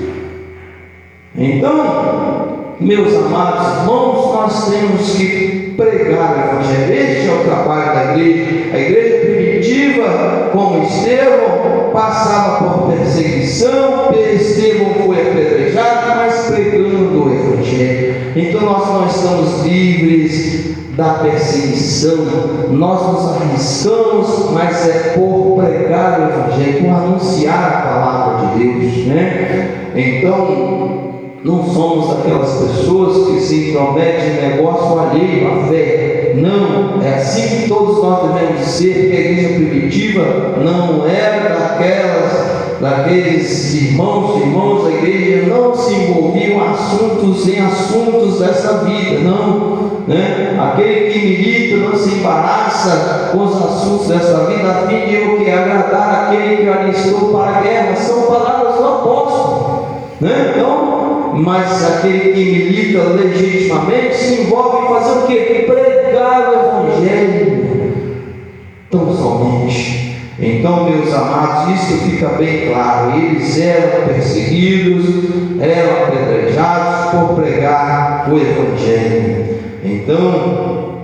Então, meus amados irmãos, nós temos que pregar o Evangelho. Este é o trabalho da igreja. A igreja primitiva, como Estevão, passava por perseguição. Estevão foi apedrejado, mas pregando o Evangelho. Então nós não estamos livres da perseguição, nós nos arriscamos, mas é por pregar o Evangelho, por anunciar a palavra de Deus, né? Então, não somos aquelas pessoas que se intrometem em negócio alheio à fé. Não, é assim que todos nós devemos ser, porque a igreja primitiva não era daqueles irmãos, a igreja não se envolvia em assuntos dessa vida, não, né? Aquele que milita não se embaraça com os assuntos dessa vida, a fim de agradar aquele que alistou para a guerra. São palavras do apóstolo, né? Então, mas aquele que milita legitimamente se envolve em fazer o quê? Pregar o Evangelho, tão somente. Então, meus amados, isso fica bem claro. Eles eram perseguidos, eram apedrejados por pregar o Evangelho. Então,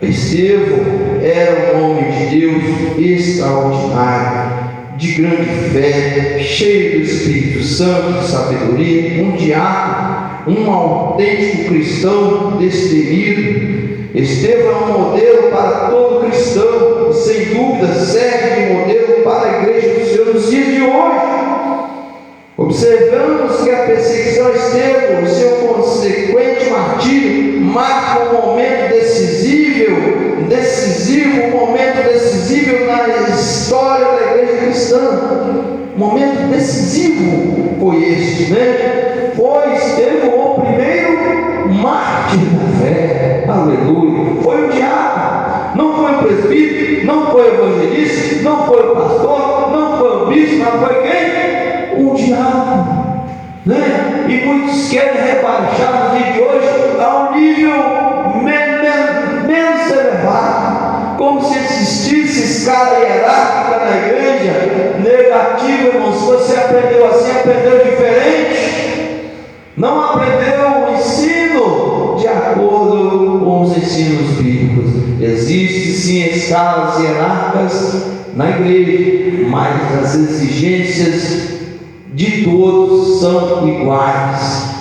Estevão era um homem de Deus extraordinário, de grande fé, cheio do Espírito Santo, de sabedoria, um diácono, um autêntico cristão destemido. Estevão é um modelo para todo cristão, e sem dúvida serve de modelo para a igreja do Senhor nos dias de hoje. Observamos que a perseguição a Estevão, o seu consequente martírio, marca um momento decisivo na história da igreja cristã. Momento decisivo foi este, né? Foi Estevão o primeiro mártir da fé, aleluia. Foi o diácono, não foi o presbítero, não foi o evangelista, não foi o pastor, não foi o bispo, mas foi quem? O diácono, né? E muitos querem rebaixar no dia de hoje a um nível menos elevado, como se existisse escala hierárquica na igreja. Negativo, irmãos. Se você aprendeu assim, aprendeu diferente, não aprendeu o ensino de acordo com os ensinos bíblicos. Existem sim escalas hierárquicas na igreja, mas as exigências de todos são iguais,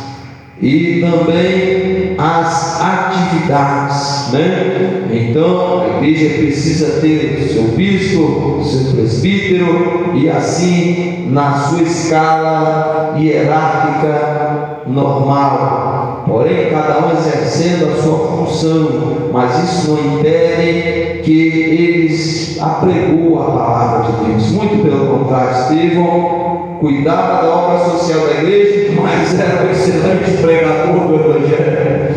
e também as atividades, né? Então a igreja precisa ter o seu bispo, o seu presbítero, e assim na sua escala hierárquica normal, porém cada um exercendo a sua função, mas isso não impede que eles apregoem a palavra de Deus. Muito pelo contrário, Estevão cuidava da obra social da igreja, mas era um excelente pregador do Evangelho,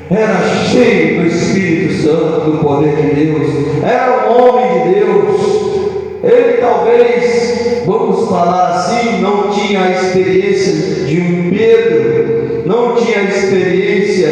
era cheio do Espírito Santo, do poder de Deus, era um homem de Deus. Ele talvez, vamos falar assim, não tinha a experiência de um Pedro, não tinha a experiência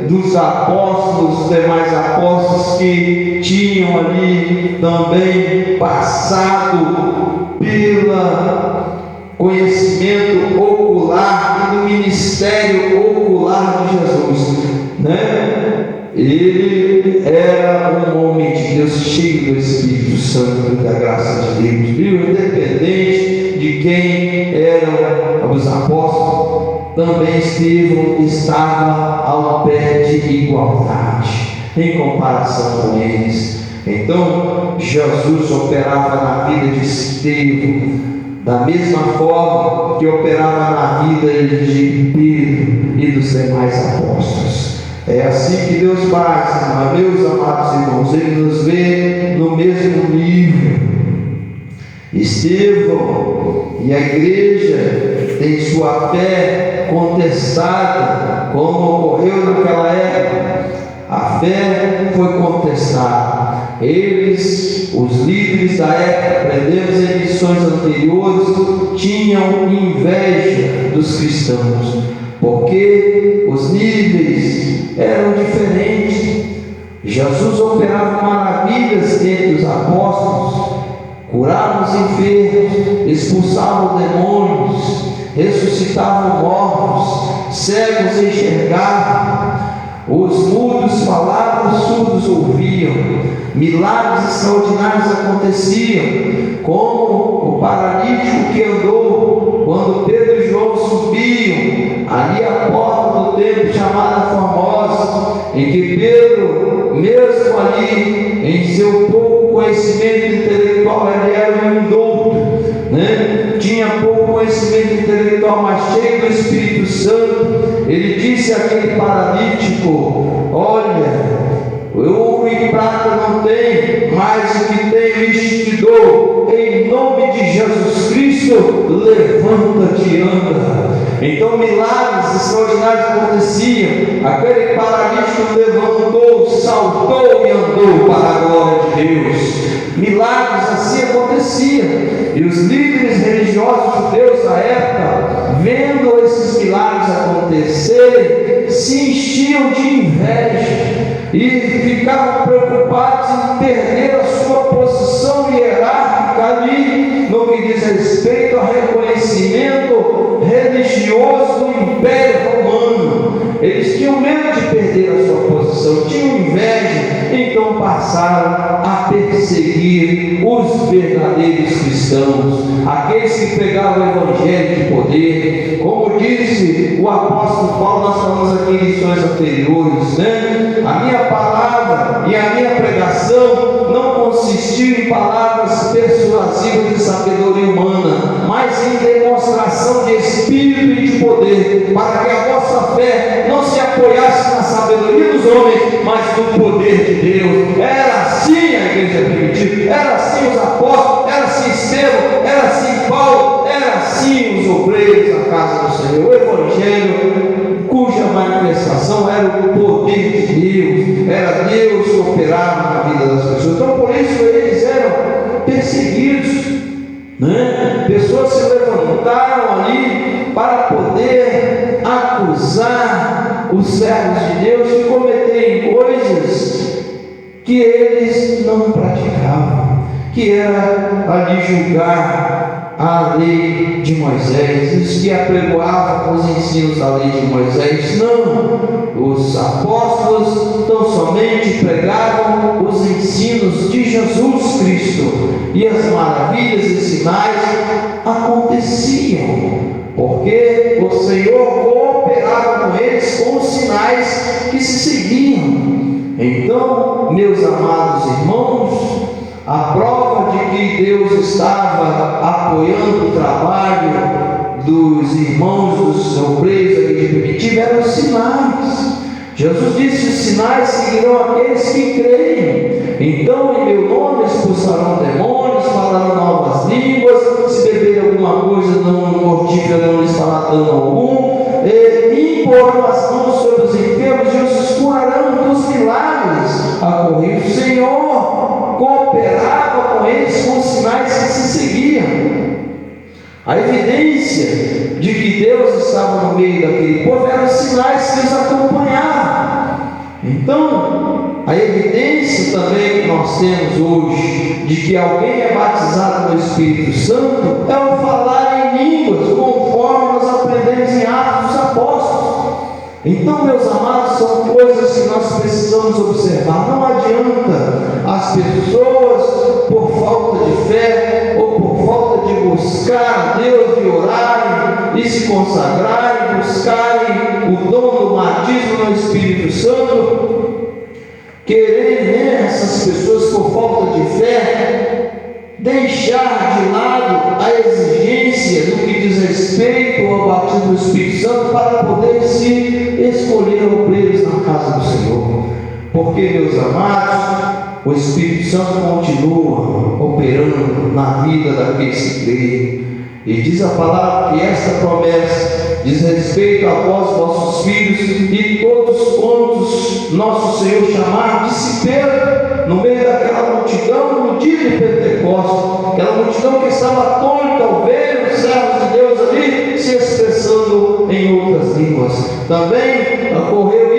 dos apóstolos, dos demais apóstolos que tinham ali também passado pelo conhecimento ocular e do ministério ocular de Jesus, né? Ele era um homem de Deus cheio do Espírito Santo e da graça de Deus, viu? Independente de quem eram os apóstolos, também Estevão estava ao pé de igualdade, em comparação com eles. Então Jesus operava na vida de Estevão, da mesma forma que operava na vida de Pedro e dos demais apóstolos. É assim que Deus faz, meus amados irmãos. Ele nos vê no mesmo nível. Estevão e a igreja têm sua fé contestada, como ocorreu naquela época. A fé foi contestada. Eles, os líderes da época, aprendemos em lições anteriores, tinham inveja dos cristãos, porque os níveis eram diferentes. Jesus operava maravilhas entre os apóstolos, curava os enfermos, expulsava demônios, ressuscitava mortos, cegos enxergavam, os mudos falavam, os surdos ouviam, milagres extraordinários aconteciam, como o paralítico que andou quando Pedro e João subiam ali à porta do templo chamada Formosa, em que Pedro, mesmo ali em seu pouco conhecimento intelectual, ele era um indulto, tinha pouco conhecimento intelectual, mas cheio do Espírito Santo. Ele disse àquele paralítico: olha, ouro e prata não tenho, mas o que tenho isto te dou. Em nome de Jesus Cristo, levanta-te e anda. Então milagres extraordinários aconteciam. Aquele paralítico levantou, saltou e andou para a glória de Deus. Milagres assim aconteciam. E os líderes religiosos judeus da época, vendo esses milagres acontecerem, se enchiam de inveja e ficavam preocupados em perder a sua posição hierárquica ali, no que diz respeito ao reconhecimento religioso do Império Romano. Eles tinham medo de perder a sua posição, tinham inveja, então passaram a perseguir os verdadeiros cristãos, aqueles que pregavam o evangelho de poder. Como disse o apóstolo Paulo, nós falamos aqui em lições anteriores, a minha palavra e a minha pregação não consistiu em palavras persuasivas de sabedoria humana, mas em demonstração de espírito e de poder, para que a vossa fé não se apoiasse na sabedoria dos homens, mas no poder de Deus. Era assim a igreja primitiva, era assim os apóstolos, era assim Estevão, era assim Paulo, era assim os obreiros da casa do Senhor. O evangelho, cuja manifestação era o poder de Deus, era Deus que operava na vida das pessoas. Então por isso eles eram perseguidos, pessoas se levantaram ali para poder acusar os servos de Deus de cometerem coisas que eles não praticavam, que era ali julgar a lei de Moisés, os que apregoavam os ensinos da lei de Moisés. Não, os apóstolos tão somente pregavam os ensinos de Jesus Cristo, e as maravilhas e sinais aconteciam, porque o Senhor cooperava com eles com os sinais que se seguiam. Então, meus amados irmãos, a prova de que Deus estava apoiando o trabalho dos irmãos, dos obreiros da igreja primitiva, eram os sinais. Jesus disse: os sinais seguirão aqueles que creem. Então, em meu nome expulsarão demônios, falarão novas línguas, se beberem alguma coisa não mortífera, não lhes fará dano algum, e imporão as mãos sobre os enfermos e os curarão dos milagres. Acorreu o Senhor, cooperava com eles com os sinais que se seguiam. A evidência de que Deus estava no meio daquele povo eram os sinais que os acompanhavam. Então, a evidência também que nós temos hoje de que alguém é batizado no Espírito Santo é o falar em línguas, conforme nós aprendemos em Atos dos Apóstolos. Então, meus amados, são coisas que nós precisamos observar. Não adianta as pessoas, por falta de fé ou por falta de buscar a Deus, de orarem e se consagrarem, buscarem o dom do batismo no Espírito Santo, quererem, essas pessoas, por falta deixar de lado a exigência no que diz respeito ao batismo do Espírito Santo para poder se escolher obreiros na casa do Senhor. Porque, meus amados, o Espírito Santo continua operando na vida daqueles que creem. E diz a palavra que esta promessa diz respeito a vós, vossos filhos, e todos quantos nosso Senhor chamar, disse Pedro, no meio daquela multidão, no dia de Pentecostes, aquela multidão que estava atônita ao ver os servos de Deus ali se expressando em outras línguas. Também ocorreu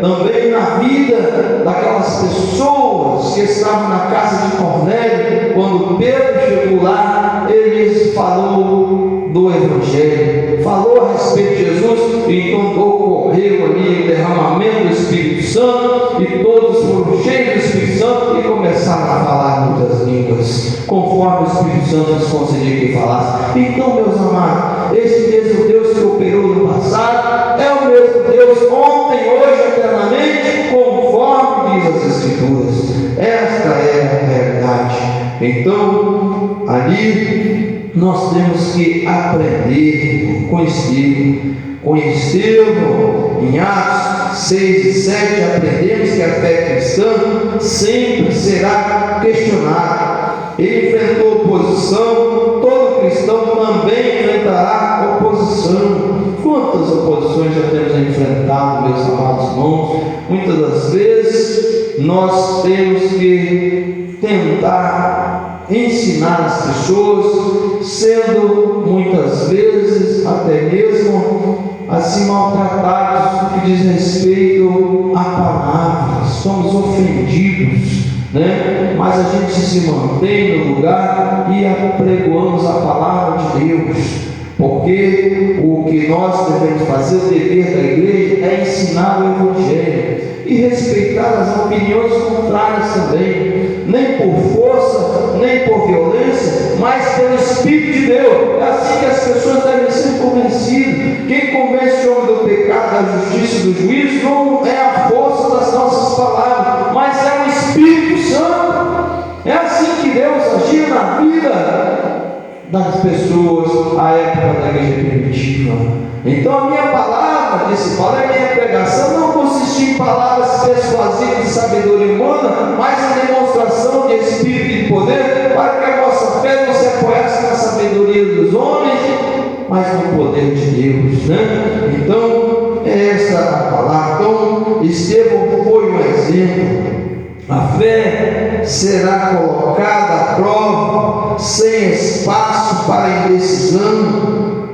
também na vida daquelas pessoas que estavam na casa de Cornélio. Quando Pedro chegou lá, ele falou do Evangelho, falou a respeito de Jesus, e então ocorreu ali o derramamento do Espírito Santo, e todos foram cheios do Espírito Santo e começaram a falar muitas línguas, conforme o Espírito Santo nos concedia que falasse. Então, meus amados, esse mesmo Deus que operou no passado é o mesmo Deus ontem, hoje, eternamente, conforme diz as Escrituras. Esta é a realidade. Então, ali nós temos que aprender com Estevão. Com Estevão, em Atos 6 e 7, aprendemos que a fé cristã sempre será questionada. Ele enfrentou oposição, todo cristão também enfrentará oposição. Quantas oposições já temos enfrentado, meus amados irmãos? Muitas das vezes nós temos que tentar ensinar as pessoas, sendo muitas vezes até mesmo assim maltratados no que diz respeito a palavras. Somos ofendidos, né? Mas a gente se mantém no lugar e apregoamos a palavra de Deus, porque o que nós devemos fazer, o dever da igreja, é ensinar o Evangelho e respeitar as opiniões contrárias também, nem por força, nem por violência, mas pelo Espírito de Deus. É assim que as pessoas devem ser convencidas. Quem convence o homem do pecado, da justiça e do juízo não é a força das nossas palavras, mas é o Espírito Santo. É assim que Deus agiu na vida das pessoas à época da igreja primitiva. Então a minha palavra, disse Paulo, a minha pregação não consistia em palavras persuasivas de sabedoria humana, mas em demonstração de espírito e de poder, para que a nossa fé não se apoiasse na sabedoria dos homens, mas no poder de Deus, né? Então essa é a palavra. Então Estevão foi um exemplo. A fé será colocada à prova, sem espaço para indecisão.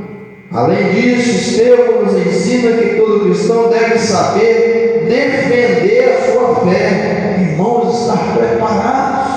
Além disso, Estevão nos ensina que todo cristão deve saber defender a sua fé. Irmãos, estar preparados.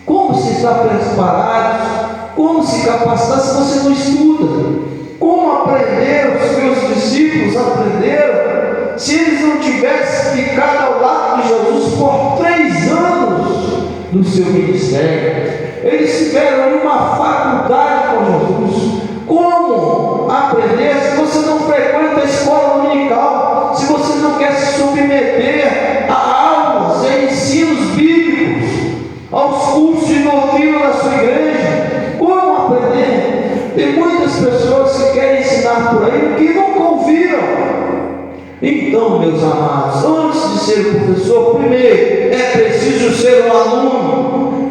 Como se está preparados? Como se capacitar se você não estuda? Como aprenderam os meus discípulos? Aprenderam? Se eles não tivessem ficado ao lado de Jesus por 3 anos no seu ministério, eles tiveram uma faculdade com Jesus. Como aprender se você não frequenta a escola dominical, se você não quer se submeter a aulas e ensinos bíblicos, aos cursos de doutrina da sua igreja? Como aprender? Tem muitas pessoas que querem ensinar por aí que nunca ouviram. Então, meus amados, antes de ser um professor, primeiro é preciso ser um aluno.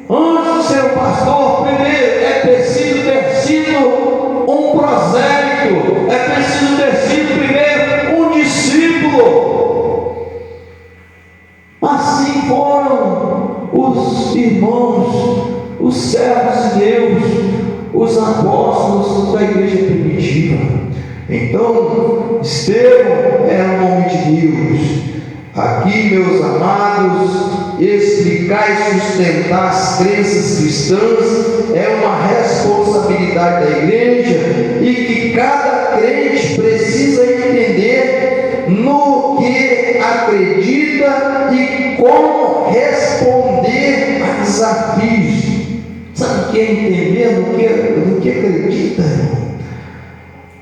Antes de ser um pastor, primeiro é preciso ter sido um prosélito, é preciso ter sido primeiro um discípulo. Assim foram os irmãos, os servos de Deus, os apóstolos da igreja primitiva. Então, Estevão é o nome de Deus. Aqui, meus amados, explicar e sustentar as crenças cristãs é uma responsabilidade da igreja, e que cada crente precisa entender no que acredita e como responder a desafios. Sabe o que é entender no que acredita, irmão?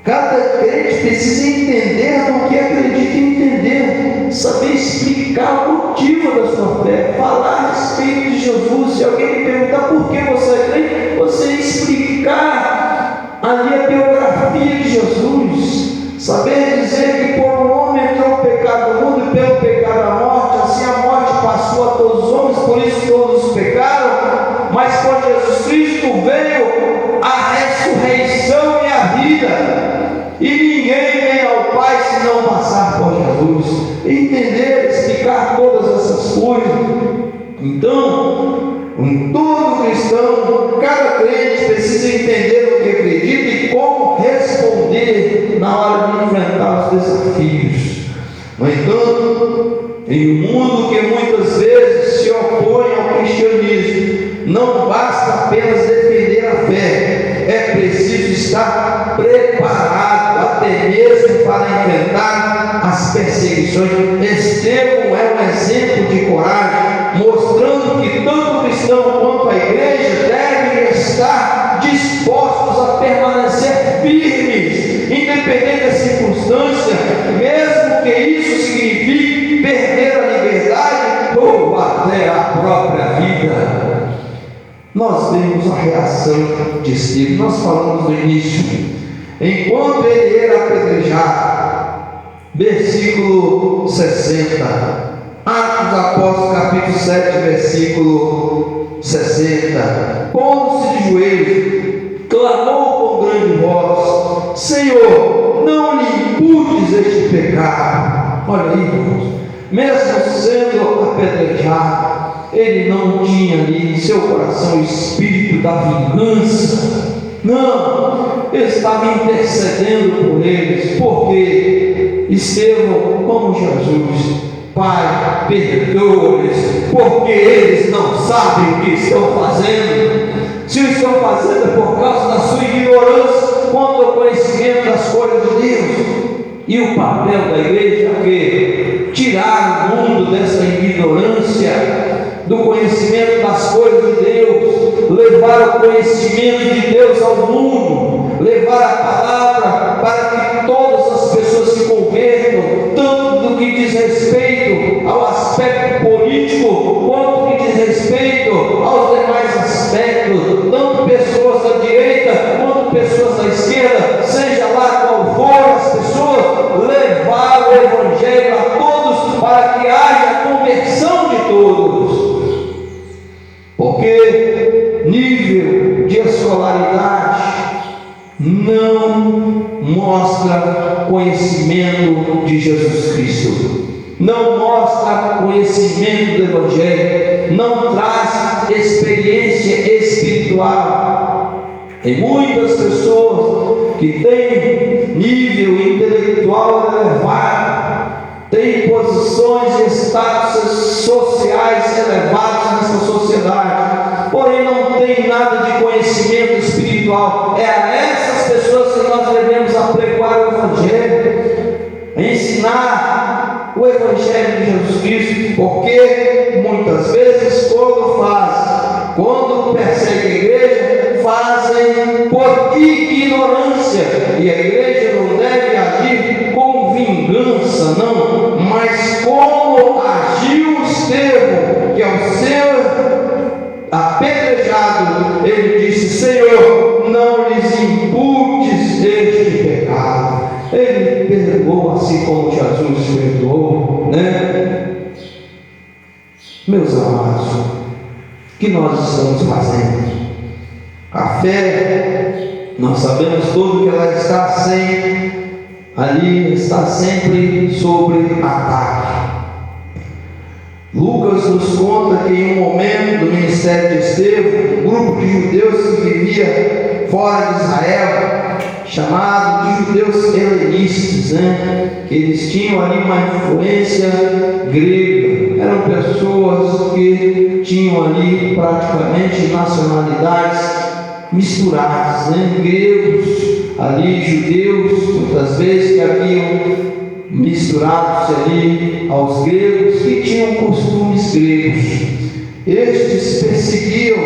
Cada crente precisa entender no que acredita e entender. saber explicar o motivo da sua fé, falar a respeito de Jesus. Se alguém me perguntar por que você é crente, você explicar ali a biografia de Jesus, saber dizer que por um homem entrou o pecado no mundo e pelo pecado a morte, assim a morte passou a todos os homens, por isso todos pecaram, mas por Jesus Cristo veio a ressurreição e a vida, e ninguém vem ao Pai se não passar por Jesus. Entender, explicar todas essas coisas. Então, todo cristão, cada crente precisa entender o que acredita e como responder na hora de enfrentar os desafios. No entanto, em um mundo que muitas vezes se opõe ao cristianismo, não basta apenas defender a fé, é preciso estar preparado até mesmo para enfrentar as perseguições. Estevão é um exemplo de coragem, mostrando que tanto o cristão quanto a igreja devem estar dispostos a permanecer firmes, independente da circunstância, mesmo que isso signifique perder a liberdade ou até a própria vida. Nós vemos a reação de Estevão. Nós falamos no início, enquanto ele era apedrejado, versículo 60, Atos dos Apóstolos, capítulo 7, versículo 60, pondo-se de joelhos, clamou com grande voz: Senhor, não lhe imputes este pecado. Olha aí, irmãos, mesmo sendo apedrejado, ele não tinha ali em seu coração o espírito da vingança. Não, ele estava intercedendo por eles, porque Estevão, como Jesus: Pai, perdoa-lhes, porque eles não sabem o que estão fazendo. Se o estão fazendo é por causa da sua ignorância quanto ao conhecimento das coisas de Deus. E o papel da igreja é que tirar o mundo dessa ignorância, do conhecimento das coisas de Deus, levar o conhecimento de Deus ao mundo, levar a palavra para que todas as pessoas se convertam, tanto do que diz respeito ao aspecto político, quanto do que diz respeito aos demais aspectos, tanto pessoas da direita quanto pessoas da esquerda, seja lá qual for as pessoas, levar o Evangelho a todos para que haja conversão de todos. Porque nível de escolaridade não mostra conhecimento de Jesus Cristo, não mostra conhecimento do Evangelho, não traz experiência espiritual. Tem muitas pessoas que têm nível intelectual elevado, têm posições e status sociais elevados nessa sociedade, porém não tem nada de conhecimento espiritual. É a essas pessoas que nós devemos apregoar o Evangelho, ensinar o Evangelho de Jesus Cristo, porque muitas vezes quando perseguem a igreja, fazem por ignorância, e a igreja não deve agir com vingança, não, mas como agiu Estevão, que ao ser apedrejado, ele disse: Senhor, não lhes imputes este pecado. Ele perdoou assim como Jesus perdoou, né? Meus amados, o que nós estamos fazendo? A fé, nós sabemos tudo que ela está sempre sobre ataque. Lucas nos conta que em um momento do ministério de Estevão, um grupo de judeus que vivia fora de Israel, chamado de judeus helenistas, que eles tinham ali uma influência grega, eram pessoas que tinham ali praticamente nacionalidades misturadas, gregos, ali judeus, muitas vezes que haviam misturados ali aos gregos, que tinham costumes gregos. Estes perseguiam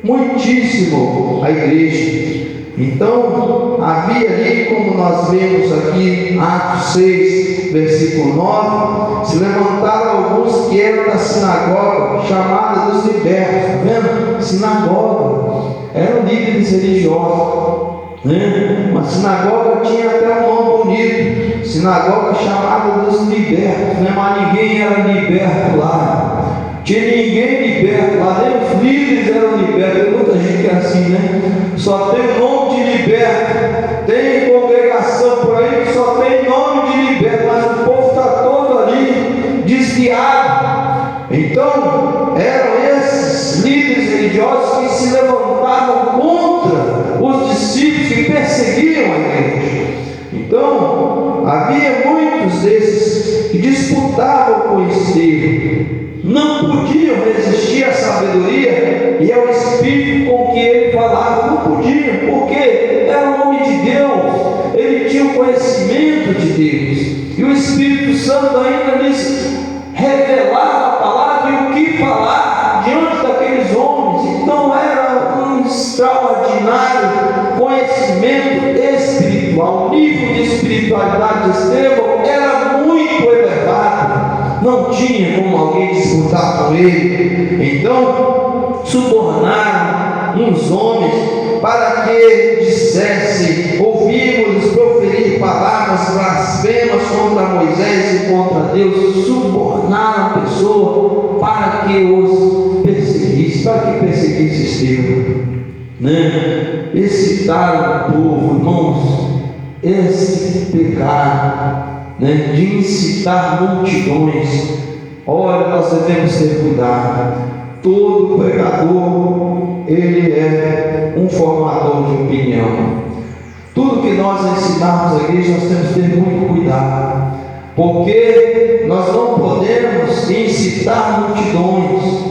muitíssimo a igreja. Então, havia ali, como nós vemos aqui, Atos 6, versículo 9, se levantaram alguns que eram da sinagoga, chamada dos libertos, está vendo? Sinagoga, eram líderes religiosos, né? Uma sinagoga tinha até um nome bonito, sinagoga chamada dos libertos, né? Mas ninguém era liberto lá. Tinha ninguém liberto lá, nem os líderes eram libertos. Tem muita gente que é assim, né? Só tem nome de liberto, tem congregação por aí que só tem nome de liberto, mas o povo está todo ali desviado. Então, eram esses líderes religiosos que se levantavam contra os discípulos que perseguiam a igreja. Então, havia muitos desses que disputavam com Estevão. Não podiam resistir à sabedoria e ao Espírito com que ele falava. Não podiam, porque era o homem de Deus, ele tinha o conhecimento de Deus, e o Espírito Santo ainda lhes revelava a palavra e o que falar diante daqueles homens. Então era um extraordinário conhecimento espiritual. O nível de espiritualidade de Estevão era muito elevado. Não tinha como alguém disputar com ele. Então subornaram uns homens para que dissessem: ouvimos proferir palavras blasfemas contra Moisés e contra Deus. Subornaram a pessoa para que os perseguisse, para que perseguisse Estevão, né? Excitaram o povo, irmãos, esse pecado, né, de incitar multidões. Olha, nós devemos ter cuidado. Todo pregador, ele é um formador de opinião. Tudo que nós ensinarmos à igreja, nós temos que ter muito cuidado, porque nós não podemos incitar multidões,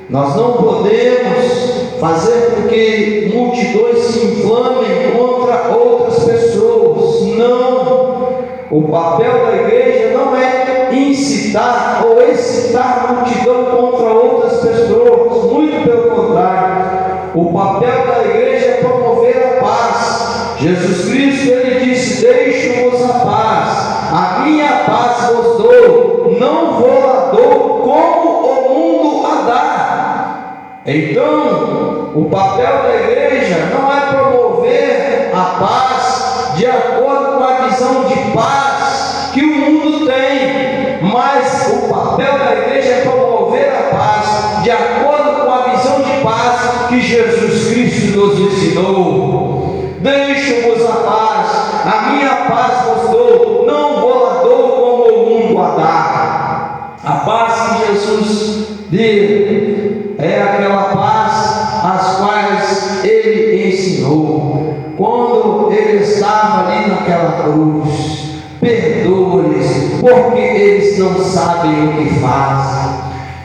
nós não podemos fazer com que multidões se inflamem contra outras pessoas. Não. O papel da igreja não é incitar ou excitar a multidão contra outras pessoas, muito pelo contrário. O papel da igreja é promover a paz. Jesus Cristo, ele disse: deixo-vos a paz, a minha paz vos dou, não vou a dou como o mundo a dá. Então, o papel da igreja não é promover a paz de acordo com a visão de paz que o mundo tem, mas o papel da igreja é promover a paz de acordo com a visão de paz que Jesus Cristo nos ensinou. Deixo-vos a paz, a minha paz vos dou, não vou a dou como o mundo a dá. A paz que Jesus deu é aquela paz as quais ele ensinou quando ele estava ali naquela cruz: perdoa-lhes, porque eles não sabem o que fazem.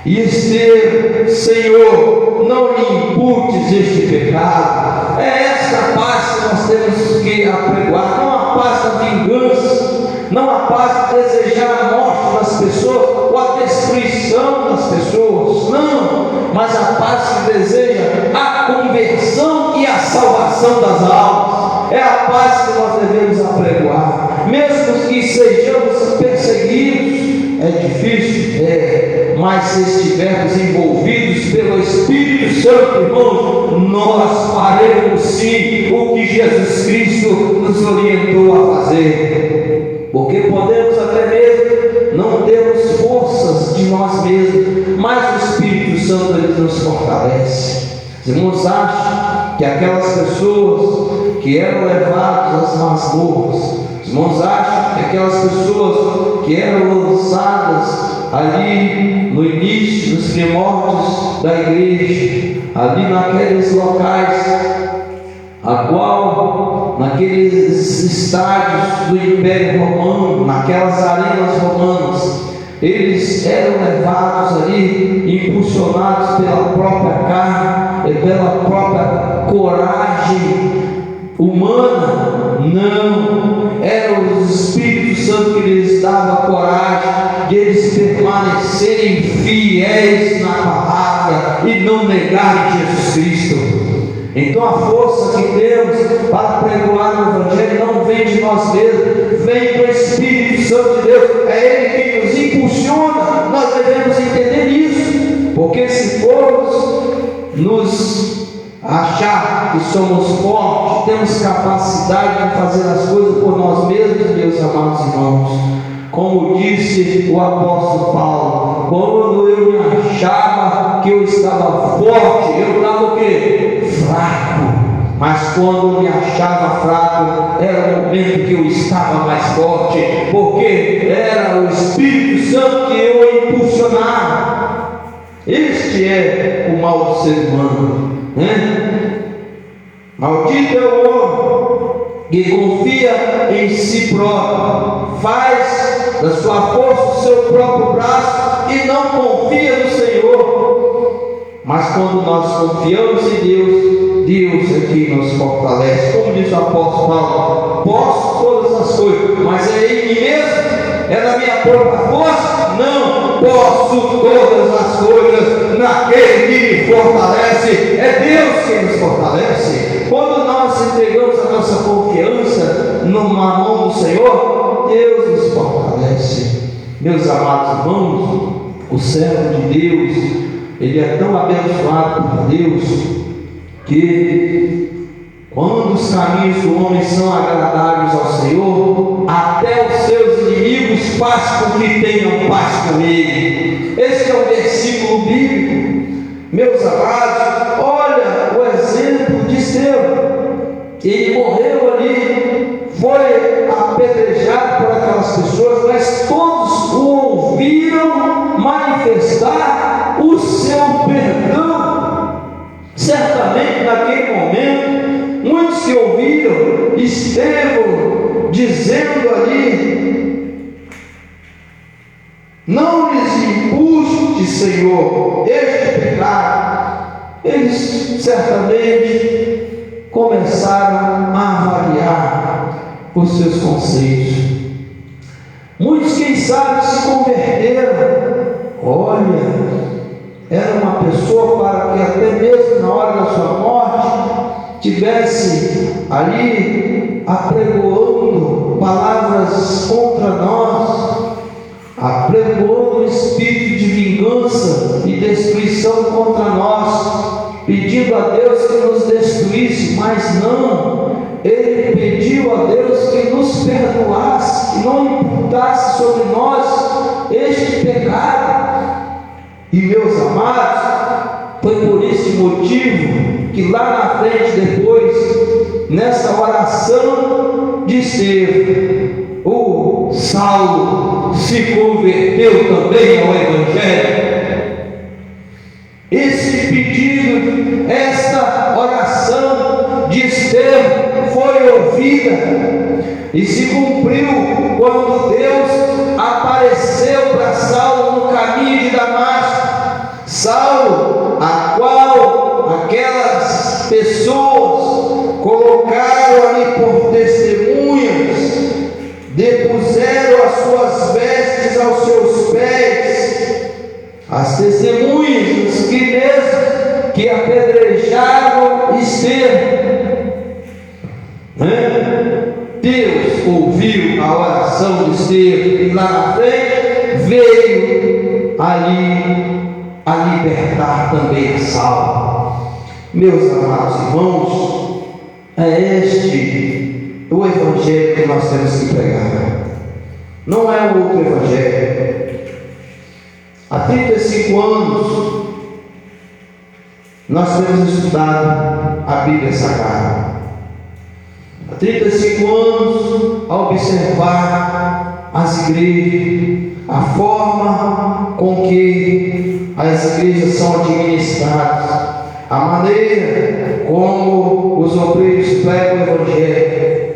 E Estevão: Senhor, não lhe imputes este pecado. É esta paz que nós temos que apregoar, não a paz da vingança, não a paz de desejar a morte das pessoas ou a destruição das pessoas, não, mas a paz que deseja a conversão e a salvação das almas. É a paz que nós devemos apregoar, mesmo que sejamos perseguidos. É difícil, mas se estivermos envolvidos pelo Espírito Santo, irmãos, nós faremos sim o que Jesus Cristo nos orientou a fazer, porque podemos até mesmo não termos forças de nós mesmos, mas o Espírito Santo ele nos fortalece. Os irmãos acham que aquelas pessoas que eram levadas às masmorras, os irmãos acham que aquelas pessoas que eram lançadas ali no início, nos primórdios da igreja, ali naqueles locais, a qual, naqueles estádios do Império Romano, naquelas arenas romanas, eles eram levados ali, impulsionados pela própria carne e pela própria coragem humana. Não, era o Espírito Santo que lhes dava coragem de eles permanecerem fiéis na palavra e não negarem Jesus Cristo. Então a força que temos para pregoar o Evangelho não vem de nós mesmos, vem do Espírito Santo de Deus. É Ele quem nos impulsiona. Nós devemos entender isso, porque se formos nos achar que somos fortes, temos capacidade de fazer as coisas por nós mesmos, meus amados irmãos, como disse o apóstolo Paulo, quando eu me achava que eu estava forte, eu estava o quê? Fraco. Mas quando eu me achava fraco, era o momento que eu estava mais forte, porque era o Espírito Santo que eu impulsionava. Este é o mal do ser humano, né? Maldito é o homem que confia em si próprio, faz da sua força o seu próprio braço e não confia no Senhor. Mas quando nós confiamos em Deus, Deus é quem nos fortalece. Como diz o apóstolo Paulo, posso todas as coisas, mas é em mim mesmo? É na minha própria força? Não, posso todas as coisas naquele que me fortalece. É Deus quem nos fortalece. Quando nós entregamos a nossa confiança numa mão do Senhor, Deus nos fortalece. Meus amados irmãos, o servo de Deus, ele é tão abençoado por Deus, que quando os caminhos do homem são agradáveis ao Senhor, até os seus inimigos faz com que tenham paz com ele. Esse é um versículo bíblico. Meus amados, olha o exemplo de Estevão. Ele morreu ali, foi apedrejado por aquelas pessoas, mas todos o ouviram manifestar o seu perdão. Certamente naquele momento, muitos que ouviram Estevão dizendo ali: não lhes impute, Senhor, este pecado, eles certamente começaram a avaliar os seus conceitos. Muitos, quem sabe, se converteram. Olha, era uma pessoa para que até mesmo na hora da sua morte tivesse ali apregoando palavras contra nós, apregoando um espírito de vingança e destruição contra nós, pedindo a Deus que nos destruísse, mas não, ele pediu a Deus que nos perdoasse, que não imputasse sobre nós este pecado. E meus amados, foi por esse motivo que lá na frente, depois, nessa oração de Estevão, o Saulo se converteu também ao Evangelho. Esse pedido, esta oração de Estevão foi ouvida e se cumpriu quando Deus apareceu para Saulo no caminho de Damasco. Saulo, a qual aquelas pessoas colocaram ali por testemunhas, depuseram as suas vestes aos seus pés, as testemunhas que mesmo que apedrejaram Estevão, Deus ouviu a oração de Estevão e lá na frente veio ali a libertar também a Saulo. Meus amados irmãos, é este o Evangelho que nós temos que pregar, não é o outro Evangelho. Há 35 anos nós temos estudado a Bíblia Sagrada. Há 35 anos a observar as igrejas, a forma com que as igrejas são administradas, a maneira como os obreiros pregam o Evangelho,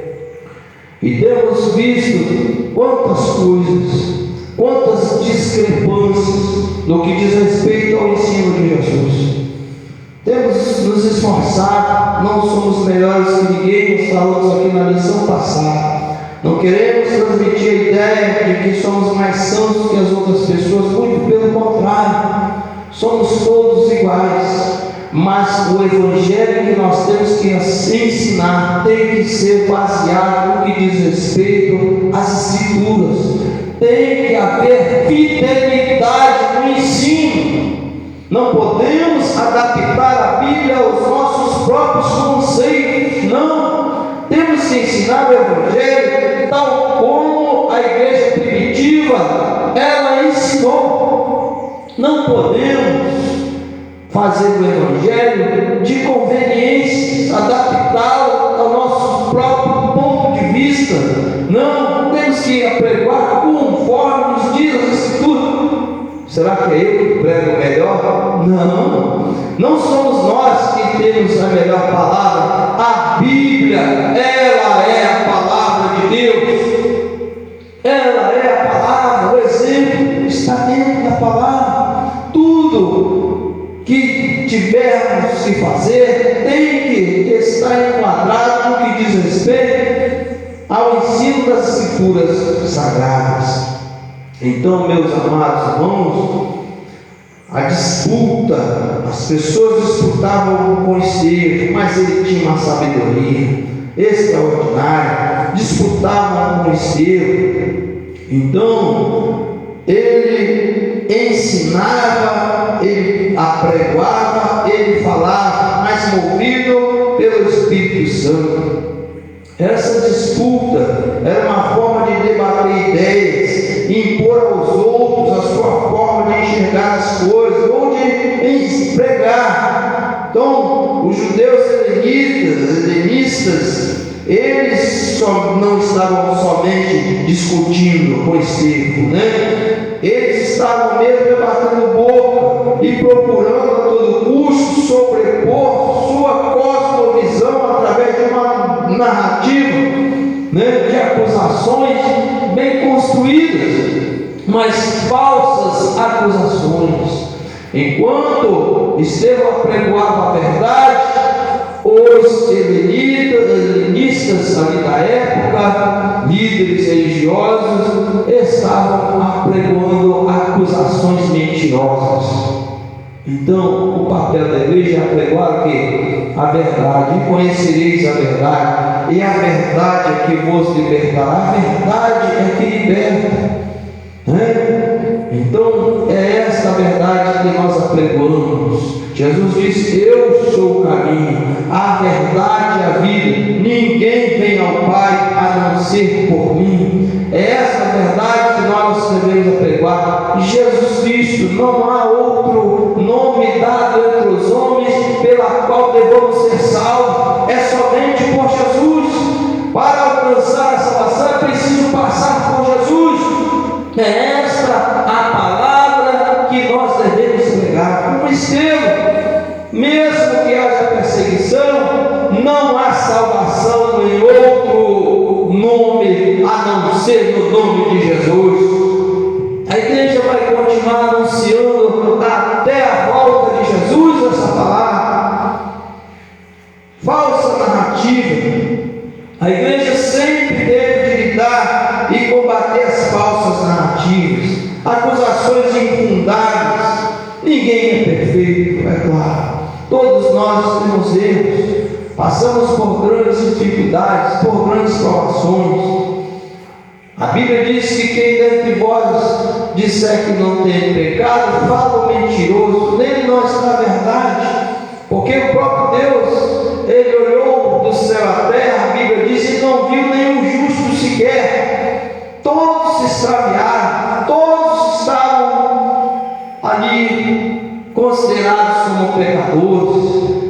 e temos visto quantas coisas, quantas discrepâncias no que diz respeito ao ensino de Jesus. Temos nos esforçado, não somos melhores que ninguém, nós falamos aqui na lição passada. Não queremos transmitir a ideia de que somos mais santos que as outras pessoas, muito pelo contrário, somos todos iguais. mas o evangelho que nós temos que ensinar tem que ser baseado no que diz respeito às Escrituras. Tem que haver fidelidade no ensino. Não podemos adaptar a Bíblia aos nossos próprios conceitos, não. Temos que ensinar o evangelho tal como a igreja primitiva ela ensinou. Não podemos fazer o evangelho de conveniência, adaptá-lo ao nosso próprio ponto de vista. Não, temos que apregoar conforme nos diz a Escritura. Será que é eu que prego melhor? Não somos nós que temos a melhor palavra. A Bíblia, ela é a palavra de Deus. Ela é a palavra, o exemplo está dentro da palavra. Tudo que tivermos que fazer tem que estar enquadrado no que diz respeito ao ensino das Escrituras sagradas. Então, meus amados irmãos, a disputa, as pessoas disputavam com Estevão, mas ele tinha uma sabedoria extraordinária, disputavam com Estevão. Então, ele ensinava, ele apregoava, ele falava, mas movido pelo Espírito Santo. Essa disputa era uma forma de debater ideias, impor aos outros a sua forma de enxergar as coisas, ou de pregar. Então, os judeus helenistas, eles não estavam somente discutindo com Estevão, eles estavam mesmo debatendo boca e procurando a todo custo sobrepor sua cosmovisão através de uma narrativa, de acusações bem construídas, mas falsas acusações. Enquanto Estevão apregoava a verdade, os helenistas ali da época, líderes religiosos, estavam apregoando acusações mentirosas. Então, o papel da igreja é apregoar o quê? A verdade. E conhecereis a verdade, e a verdade é que vos libertará. A verdade é que liberta. Então, é esta verdade que nós apregamos. Jesus disse: eu sou o caminho, a verdade e a vida. Ninguém vem ao Pai a não ser por mim. É essa verdade que nós devemos apregoar. Jesus Cristo, não há outro nome dado entre os homens pela qual devemos ser salvos. É somente por Jesus. Para alcançar a salvação é preciso passar por Jesus. É esta a palavra que nós devemos pregar. Como Estevão, mesmo que haja perseguição, não há salvação em outro nome a não ser no nome de Jesus. A igreja vai continuar anunciando até a volta de Jesus essa palavra. Falsa narrativa. A igreja sempre teve de lidar e combater as falsas narrativas, acusações infundadas. Ninguém é perfeito, é claro. Todos nós temos erros, passamos por grandes dificuldades, por grandes provações. A Bíblia diz que quem dentre vós disser que não tem pecado, fala o mentiroso, nele não está a verdade. Porque o próprio Deus, ele olhou do céu à terra, a Bíblia diz, e não viu nenhum justo sequer. Todos se extraviaram, todos estavam ali considerados como pecadores,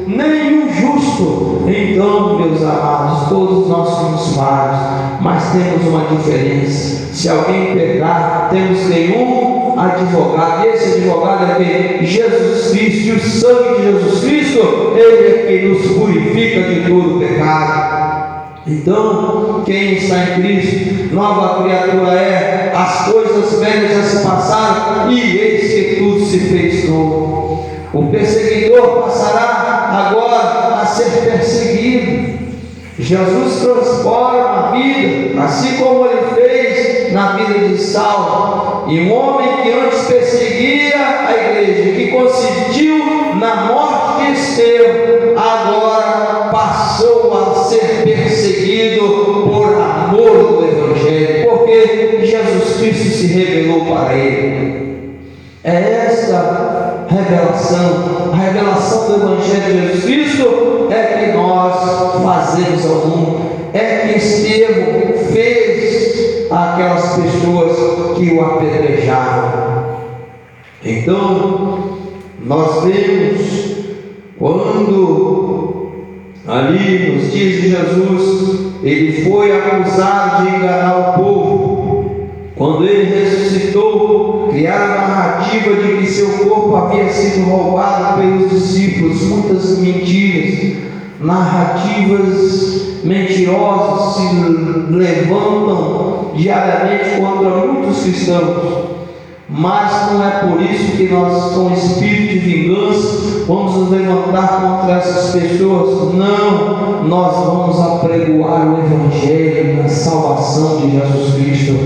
nenhum justo. Então, meus amados, todos nós somos falhos, mas temos uma diferença. Se alguém pecar, temos nenhum advogado, e esse advogado é quem? Jesus Cristo. E o sangue de Jesus Cristo, ele é quem nos purifica de todo pecado. Então, quem está em Cristo, nova criatura é. As coisas velhas já se passaram, e eis que tudo se fez novo. O perseguidor passará agora a ser perseguido. Jesus transforma a vida, assim como ele fez na vida de Saulo. E um homem que antes perseguia a igreja, que consistiu na morte de Estevão agora passou a ser perseguido por amor do Evangelho, porque Jesus Cristo se revelou para ele. É esta revelação, a revelação do Evangelho de Jesus Cristo é que nós fazemos ao mundo, é que Estevão fez aquelas pessoas que o apedrejaram. Então, nós vemos quando ali nos dias de Jesus ele foi acusado de enganar o povo, quando ele ressuscitou, criaram a narrativa de que seu corpo havia sido roubado pelos discípulos, muitas mentiras, narrativas mentirosas se levantam diariamente contra muitos cristãos. Mas não é por isso que nós, com espírito de vingança, vamos nos levantar contra essas pessoas. Não, nós vamos apregoar o Evangelho na salvação de Jesus Cristo.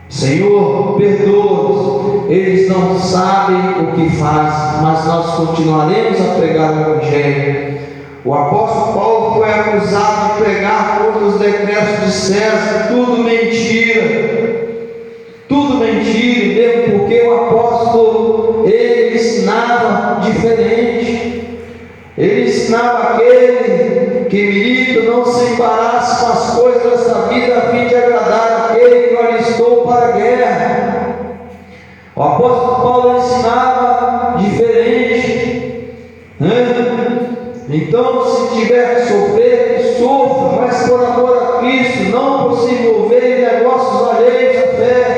Senhor, perdoa-os, eles não sabem o que fazem, mas nós continuaremos a pregar o Evangelho. O apóstolo Paulo foi acusado de pregar contra os decretos de César, tudo mentira, mesmo porque o apóstolo, ele ensinava diferente. Ele ensinava aquele que milita não se embarace com as coisas desta vida, a fim de agradar aquele que o alistou para a guerra. O apóstolo Paulo ensinava diferente, né? Então, se tiver que sofrer, que sofra, mas por amor a Cristo, não por se envolver em negócios alheios à fé.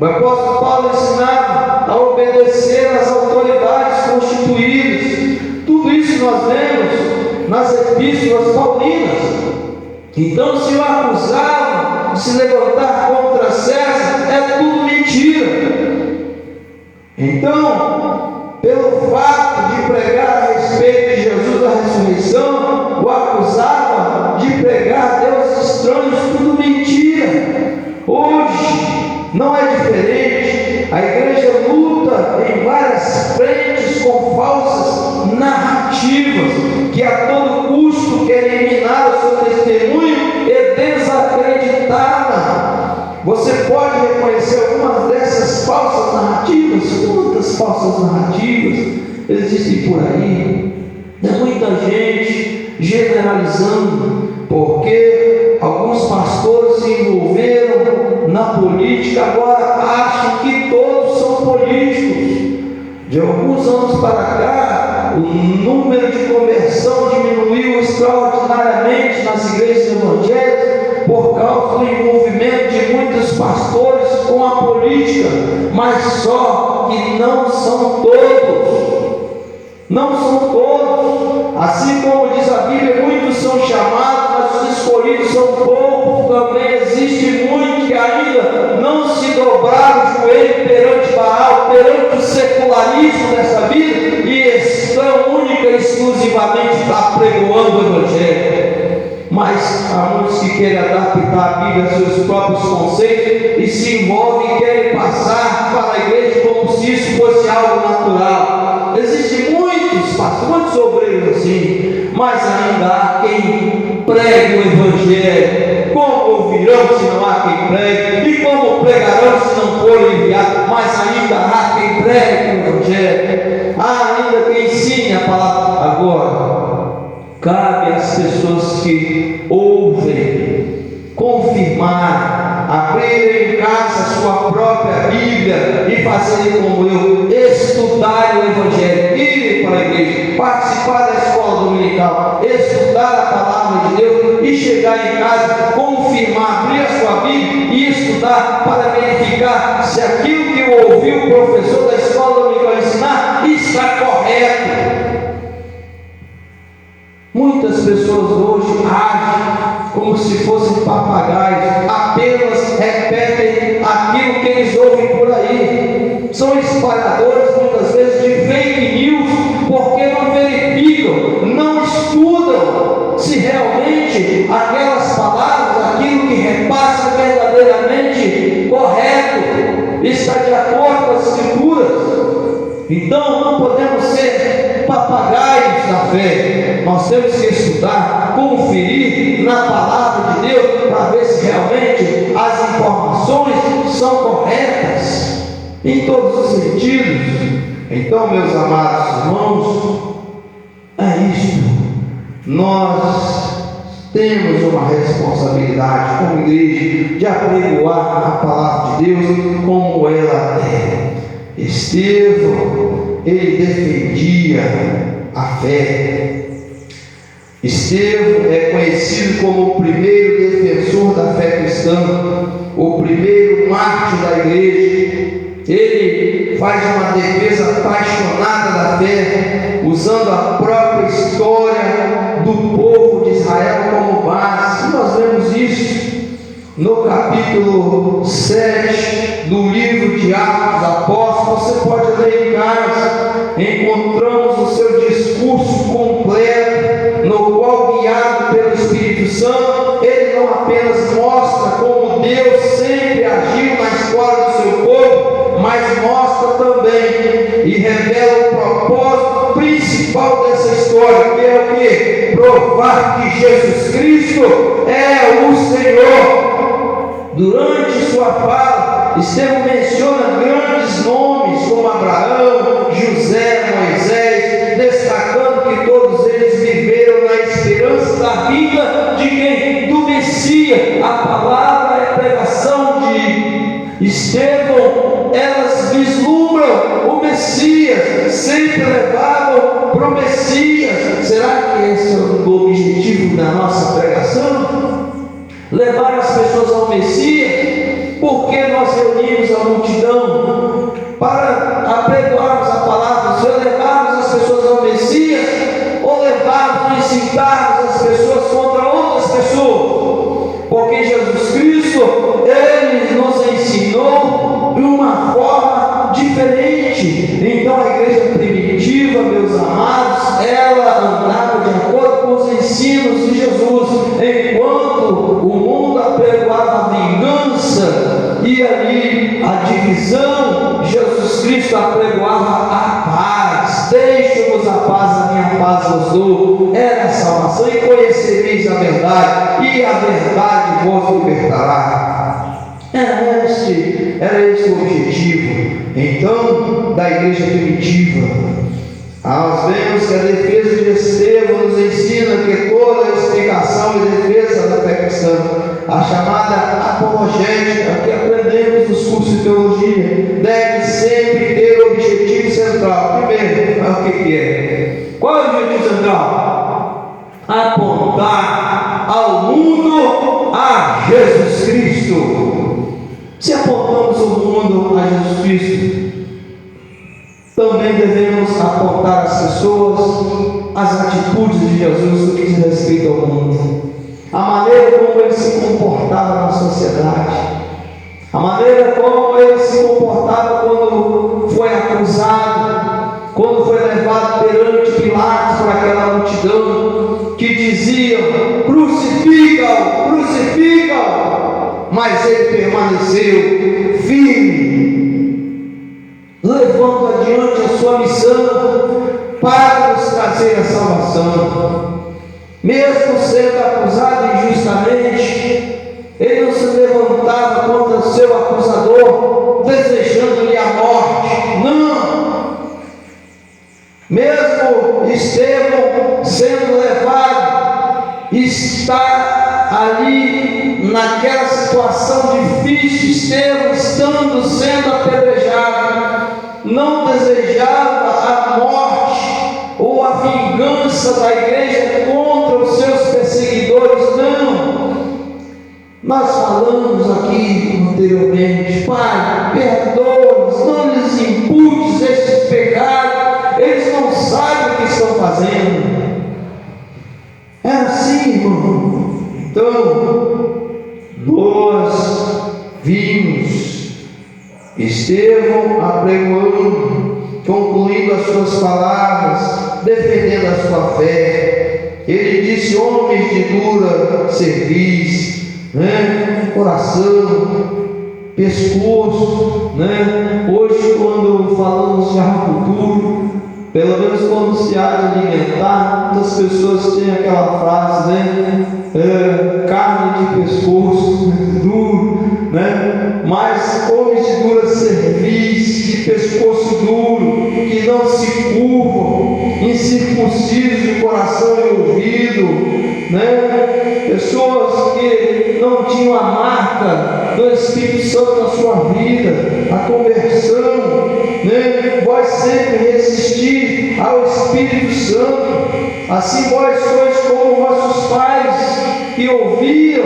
O apóstolo Paulo ensinava a obedecer às autoridades constituídas. Tudo isso nós vemos nas epístolas paulinas. Então, se o acusavam de se levantar contra César, é tudo mentira. Então, pelo fato de pregar a respeito de Jesus da ressurreição, o acusava de pregar deuses estranhos, tudo mentira. Hoje não é diferente. A igreja luta em várias frentes com falsas narrativas que a todo custo querem eliminar o seu testemunho e desacreditá-la. Você pode reconhecer algumas dessas falsas narrativas? Quantas falsas narrativas existem por aí? É muita gente generalizando, porque alguns pastores se envolveram na política, agora acham que todos são políticos. De alguns anos para cá, o número de conversão diminuiu extraordinariamente nas igrejas evangélicas por causa do envolvimento de muitos pastores com a política, mas só que não são todos. Não são todos. Assim como diz a Bíblia, muitos são chamados, mas os escolhidos são poucos. Também existe muitos que ainda não se dobraram o joelho perante Baal, perante o secularismo dessa vida, e estão única e exclusivamente apregoando o Evangelho. Mas há muitos que querem adaptar a Bíblia a seus próprios conceitos e se envolvem e querem passar para a igreja como se isso fosse algo natural. Existem muitos pastores, muitos obreiros assim, mas ainda há quem pregue o Evangelho. Como ouvirão se não há quem pregue? E como pregarão se não for enviado? Mas ainda há quem pregue o Evangelho. Há ainda quem ensine a palavra. Agora, cabe às pessoas que ouvem confirmar, abrirem em casa a sua própria Bíblia e fazerem como eu, estudarem o Evangelho, irem para a igreja, participar da escola dominical, estudar a palavra de Deus e chegar em casa, confirmar, abrir a sua Bíblia e estudar para verificar se aquilo que eu ouvi o professor da escola dominical ensinar está correto. Muitas pessoas hoje agem como se fossem papagaios, apenas repetem aquilo que eles ouvem por aí. São espalhadores muitas vezes de fake news, porque não verificam, não estudam se realmente aquelas palavras, aquilo que repassa verdadeiramente correto, está de acordo com as Escrituras. Então não podemos ser papagaios fé. Nós temos que estudar, conferir na palavra de Deus para ver se realmente as informações são corretas em todos os sentidos. Então, meus amados irmãos, é isto. Nós temos uma responsabilidade como igreja de apregoar a palavra de Deus como ela é. Estevão, ele defendia a fé. Estevão é conhecido como o primeiro defensor da fé cristã, o primeiro mártir da igreja. Ele faz uma defesa apaixonada da fé, usando a própria história do povo de Israel como base. E nós vemos isso no capítulo 7 do livro de Atos dos Apóstolos. Você pode ler em casa. Encontramos o seu discurso completo, no qual, guiado pelo Espírito Santo, ele não apenas mostra como Deus sempre agiu na história do seu povo, mas mostra também e revela o propósito principal dessa história, que é o quê? Provar que Jesus Cristo é o Senhor. Durante sua fala, Estevão menciona grandes nomes como Abraão, José, Moisés, destacando que todos eles viveram na esperança da vida de quem? Do Messias. A palavra é a pregação de Estevão, elas vislumbram o Messias, sempre levavam para o Messias. Será que esse é o objetivo da nossa pregação? Levar as pessoas ao Messias? Porque nós reunimos a multidão para apregoarmos a palavra do Senhor, levarmos as pessoas ao Messias, ou levarmos, incitarmos as pessoas contra outras pessoas? Porque Jesus Cristo, Ele nos ensinou de uma forma diferente. Então a igreja primitiva, meus amados, ela andava de acordo com os ensinos de Jesus, enquanto o mundo apregoava a vingança e ali a divisão, Jesus Cristo apregoava a paz. Deixe-vos a paz, a minha paz vos dou. Era a salvação, e conhecereis a verdade, e a verdade vos libertará. Era este o objetivo, então, da igreja primitiva. Nós vemos que a defesa de Estevão nos ensina que toda a explicação e defesa da fé cristã, a chamada apologética, que aprendemos nos cursos de teologia, deve sempre ter o objetivo central. Primeiro, o que é? Qual é o objetivo central? Apontar ao mundo a Jesus Cristo. Se apontamos o mundo a Jesus Cristo, também devemos apontar às pessoas as atitudes de Jesus no que diz respeito ao mundo, a maneira como ele se comportava na sociedade, a maneira como ele se comportava quando foi acusado, quando foi levado perante Pilatos por aquela multidão que dizia: crucifica-o, crucifica-o, mas ele permaneceu firme, levando adiante a sua missão para nos trazer a salvação. Mesmo sendo acusado injustamente, ele não se levantava contra o seu acusador, desejando-lhe a morte. Não! Mesmo Estevão sendo levado, está ali naquela situação difícil, Estevão estando sendo apedrejado, não desejava a morte ou a vingança da igreja contra os seus perseguidores, não. Nós falamos aqui anteriormente: Pai, perdoa-nos, não lhes imputes estes pecados, eles não sabem o que estão fazendo. É assim, irmão. Então, nós vimos Estevão apregoando, concluindo as suas palavras, defendendo a sua fé. Ele disse: homens de dura cerviz, coração, pescoço, Hoje, quando falamos de agricultura, Pelo menos quando se há de alimentar, muitas pessoas têm aquela frase, né? Carne de pescoço duro, né? Mas homens de dura cerviz, de pescoço duro, que não se curvam, incircuncisos de coração e ouvido, né? Pessoas que não tinham a marca do Espírito Santo na sua vida, a conversão, né? Vós sempre resistir ao Espírito Santo, assim vós sois como vossos pais, que ouviam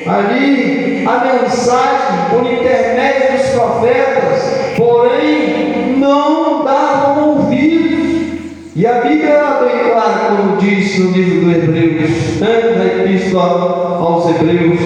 ali a mensagem por intermédio dos profetas, porém não davam ouvidos. E a Bíblia é bem clara quando diz no livro do Hebreus, né, da Epístola aos Hebreus,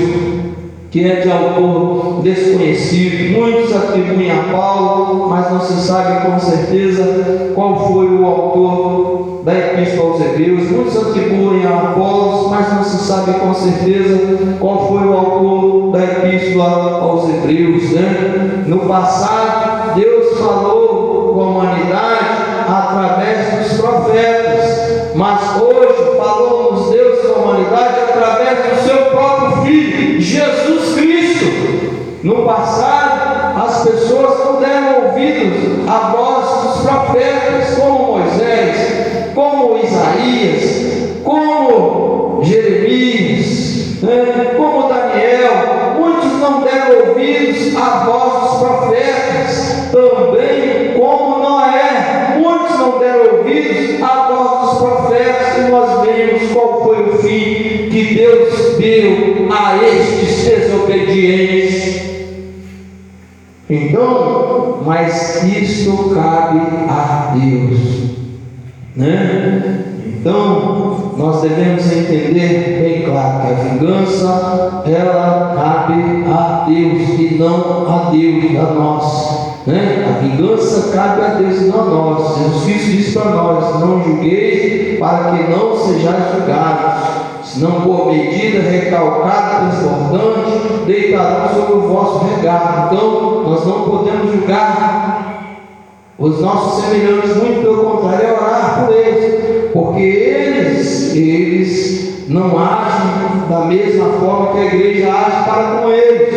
que é de autor desconhecido. Muitos atribuem a Paulo, mas não se sabe com certeza qual foi o autor da Epístola aos Hebreus. Muitos atribuem a Apolos, mas não se sabe com certeza qual foi o autor da Epístola aos Hebreus, né? No passado, Deus falou com a humanidade através dos profetas, mas hoje falou-nos Deus com a humanidade através do seu próprio Filho, Jesus Cristo. No passado, as pessoas não deram ouvidos à voz dos profetas, como Moisés, como Isaías, como Jeremias, né? Como Daniel. Muitos não deram ouvidos à voz dos profetas, também como Noé. Muitos não deram ouvidos à voz dos profetas, e nós vemos qual foi o fim que Deus deu a estes desobedientes. Então, mas isso cabe a Deus, né? Então, nós devemos entender bem claro que a vingança, ela cabe a Deus e não a Deus, a nós, né? A vingança cabe a Deus e não a nós. Jesus Cristo diz para nós: não julgueis para que não sejais julgados, senão por medida recalcada, transbordante, deitarão sobre o vosso regado. Então, nós não podemos julgar os nossos semelhantes, muito pelo contrário, é orar por eles, porque eles não agem da mesma forma que a igreja age para com eles.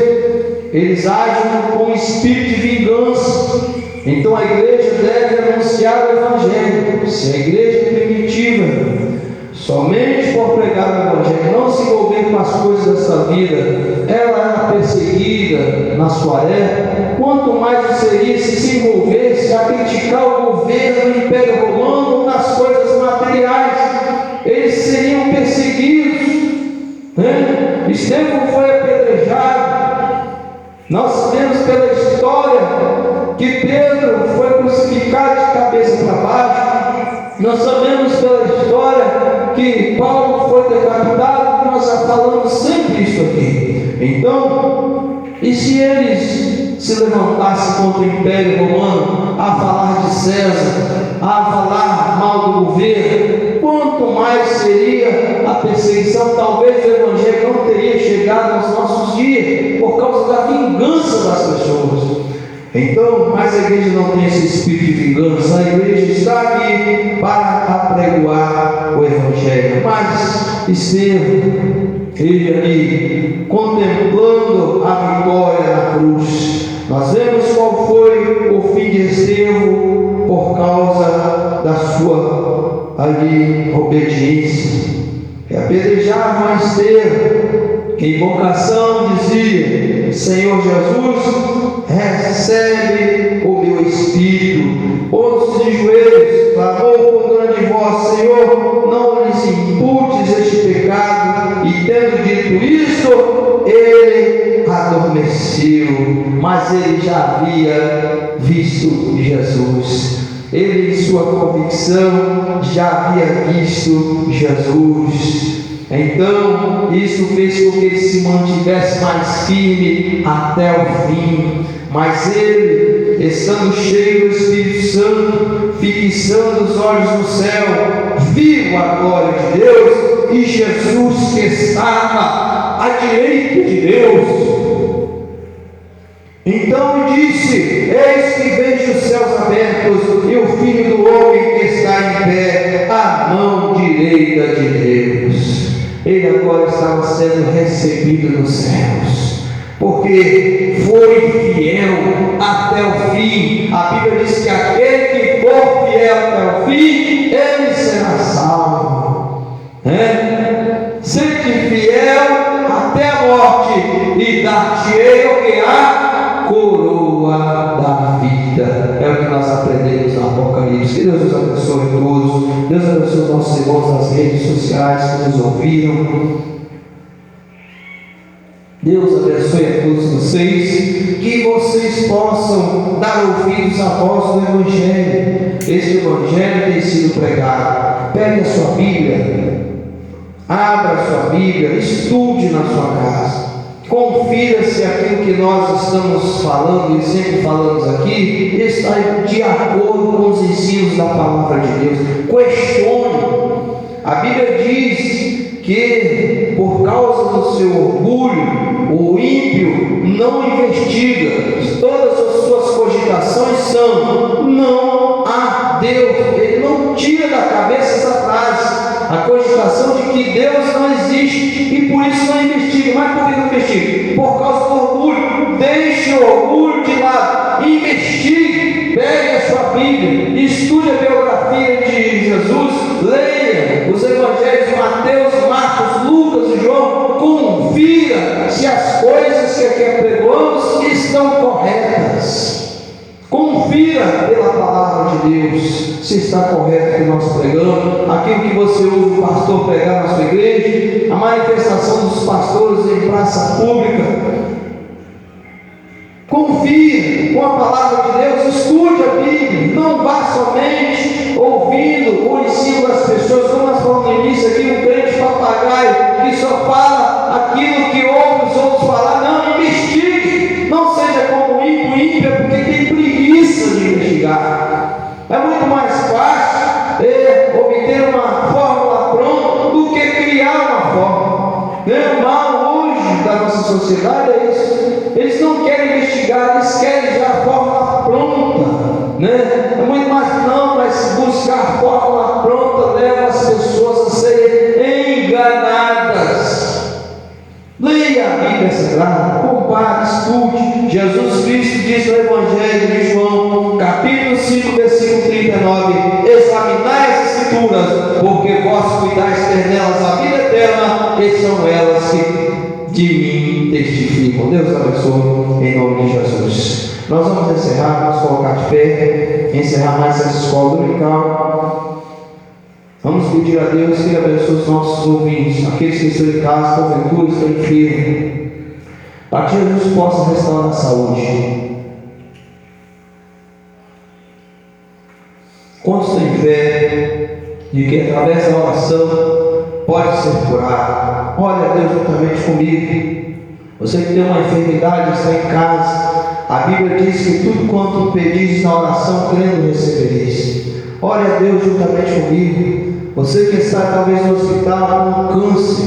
Eles agem com espírito de vingança. Então a igreja deve anunciar o Evangelho. Se a igreja primitiva somente por pregar o Evangelho, não se envolver com as coisas dessa vida, ela era perseguida na sua época, quanto mais seria se envolvesse a criticar o governo do Império Romano nas coisas materiais. Eles seriam perseguidos, né? Estevão foi apedrejado. Nós sabemos pela história que Pedro foi crucificado de cabeça para baixo. Nós sabemos pela história que Paulo foi decapitado. Nós já falamos sempre isso aqui. Então, e se eles se levantassem contra o Império Romano a falar de César, a falar mal do governo, quanto mais seria a perseguição? Talvez o Evangelho não teria chegado aos nossos dias por causa da vingança das pessoas. Então, mas a igreja não tem esse espírito de vingança. A igreja está aqui para apregoar o Evangelho. Mas Estevão, ele ali contemplando a vitória na cruz, nós vemos qual foi o fim de Estevão por causa da sua ali obediência. Apedrejavam a Estevão, que em invocação dizia: Senhor Jesus, recebe o meu espírito. Pôs-se de joelhos, clamou com grande voz: Senhor, não lhes imputes este pecado. E tendo dito isto, ele adormeceu. Mas ele já havia visto Jesus. Ele, em sua convicção, já havia visto Jesus. Então, isso fez com que ele se mantivesse mais firme até o fim. Mas ele, estando cheio do Espírito Santo, fixando os olhos no céu, viu a glória de Deus e Jesus que estava à direita de Deus. Então disse: eis que vejo os céus abertos e o Filho do Homem que está em pé à mão direita de Deus. Ele agora estava sendo recebido nos céus, porque foi fiel até o fim. A Bíblia diz que aquele que for fiel até o fim, ele será salvo. Sede fiel até a morte, e dar-te-ei o que? A coroa da vida. É o que nós aprendemos no Apocalipse. Que Deus nos abençoe todos. Deus abençoe os nossos irmãos nas redes sociais que nos ouviram. Deus abençoe a todos vocês, que vocês possam dar ouvidos à voz do Evangelho. Este Evangelho tem sido pregado. Pegue a sua Bíblia, abra a sua Bíblia, estude na sua casa, confira se aquilo que nós estamos falando e sempre falamos aqui está de acordo com os ensinos da palavra de Deus. Questione. A Bíblia diz que por causa do seu orgulho, o ímpio não investiga. Todas as suas cogitações são: não há Deus. Ele não tira da cabeça essa frase, a cogitação de que Deus não existe, e por isso não investiga. Mas por que não investiga? Por causa do orgulho. Deixe o orgulho de lado, investigue, pegue a sua Bíblia, estude a biografia de Jesus, leia os evangelhos de Mateus, Marcos, Lucas e João, confira se as coisas que aqui apregamos estão corretas. Confira pela palavra de Deus se está correto o que nós pregamos, aquilo que você ouve o pastor pregar na sua igreja, a manifestação dos pastores em praça pública. Confie com a palavra de Deus, estude a Bíblia, não vá somente ouvindo o ensino das pessoas, como nós falamos no início aqui, um crente papagaio que só fala aquilo que ouve os outros falar. Não, investigue, não seja como o ímpio, porque tem preguiça de investigar. É muito mais fácil obter uma fórmula pronta do que criar uma fórmula. O mal hoje da nossa sociedade é isso. Eles não querem investigar, eles querem já a fórmula pronta. É muito mais, não, mas buscar a fórmula pronta leva as pessoas a serem enganadas. Leia a Bíblia Sagrada, compare, estude. Jesus Cristo diz no Evangelho de João, capítulo 5, versículo 39: examinai as Escrituras, porque vós cuidais ter nelas a vida eterna, e são elas que de mim testificam. Deus abençoe em nome de Jesus. Nós vamos encerrar, vamos colocar de pé, encerrar mais essa escola dominical. Vamos pedir a Deus que Ele abençoe os nossos ouvintes, aqueles que estão em casa, porventura estão enfermos, para que Jesus possa restaurar a saúde. Quantos têm fé de que através da oração pode ser curado? Olha a Deus juntamente comigo. Você que tem uma enfermidade, está em casa, a Bíblia diz que tudo quanto pedis na oração, crendo, recebereis. Olha a Deus juntamente comigo. Você que está talvez no hospital com câncer,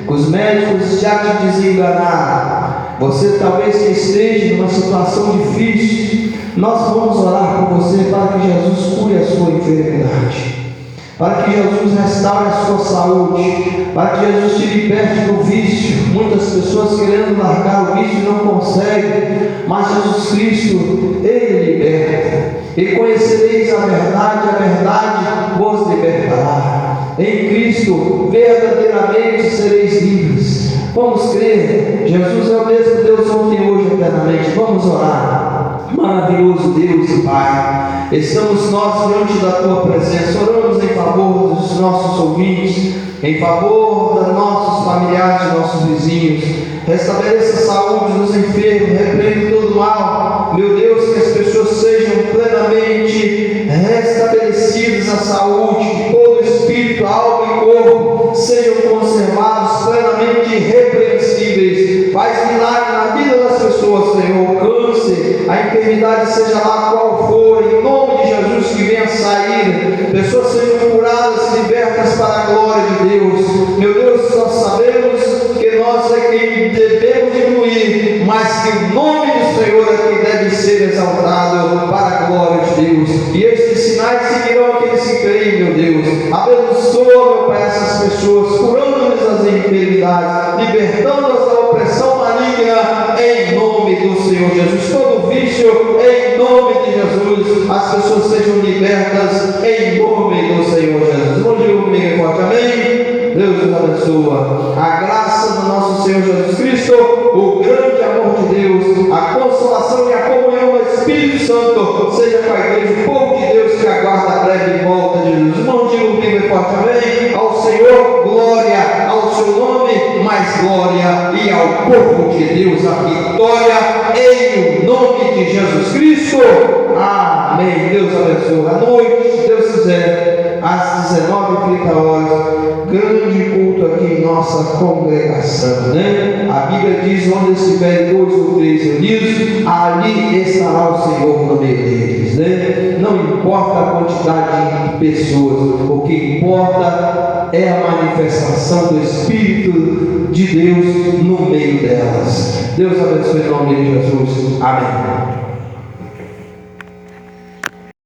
que os médicos já te desenganaram, você talvez que esteja numa situação difícil, nós vamos orar por você para que Jesus cure a sua enfermidade, para que Jesus restaure a sua saúde, para que Jesus te liberte do vício. Muitas pessoas querendo largar o vício não conseguem, mas Jesus Cristo, Ele liberta. E conhecereis a verdade vos libertará. Em Cristo verdadeiramente sereis livres. Vamos crer, Jesus é o mesmo Deus ontem e hoje eternamente. Vamos orar. Maravilhoso Deus e Pai, estamos nós diante da Tua presença, oramos em favor dos nossos ouvintes, em favor dos nossos familiares, dos nossos vizinhos. Restabeleça a saúde dos enfermos, repreende todo mal, meu Deus, que as pessoas sejam plenamente restabelecidas a saúde, que todo espírito, alma e corpo sejam conservados plenamente irrepreensíveis. Faz milagre na vida das pessoas, Senhor. O câncer, a enfermidade, seja lá qual for, em nome de Jesus, que venha sair, pessoas sejam curadas, libertas para a glória de Deus. Meu Deus, nós sabemos que nós é quem devemos diminuir, mas que o nome do Senhor é quem deve ser exaltado para a glória de Deus. E estes sinais seguirão aqueles que creem, meu Deus. Abençoa, meu Pai, essas pessoas, curando-lhes as enfermidades, libertando-as da opressão maligna, em nome do Senhor Jesus. Todo vício, em nome de Jesus, as pessoas sejam libertas, em nome do Senhor Jesus. Vamos dizer comigo forte, amém? Deus nos abençoa. A graça do nosso Senhor Jesus Cristo, o grande amor de Deus, a consolação e a comunhão do Espírito Santo seja com a igreja, o povo de Deus que aguarda a breve volta de Jesus. Irmão, diga comigo forte, amém? Ao Senhor, glória, ao seu nome, mais glória, e ao povo de Deus, a vitória, em o nome de Jesus Cristo. Amém. Deus abençoe. À noite, se Deus quiser, às 19h30, grande culto aqui em nossa congregação, né? A Bíblia diz: onde estiverem 2 ou 3 reunidos, ali estará o Senhor no meio deles, né? Não importa a quantidade de pessoas, o que importa é a manifestação do Espírito de Deus no meio delas. Deus abençoe em nome de Jesus. Amém.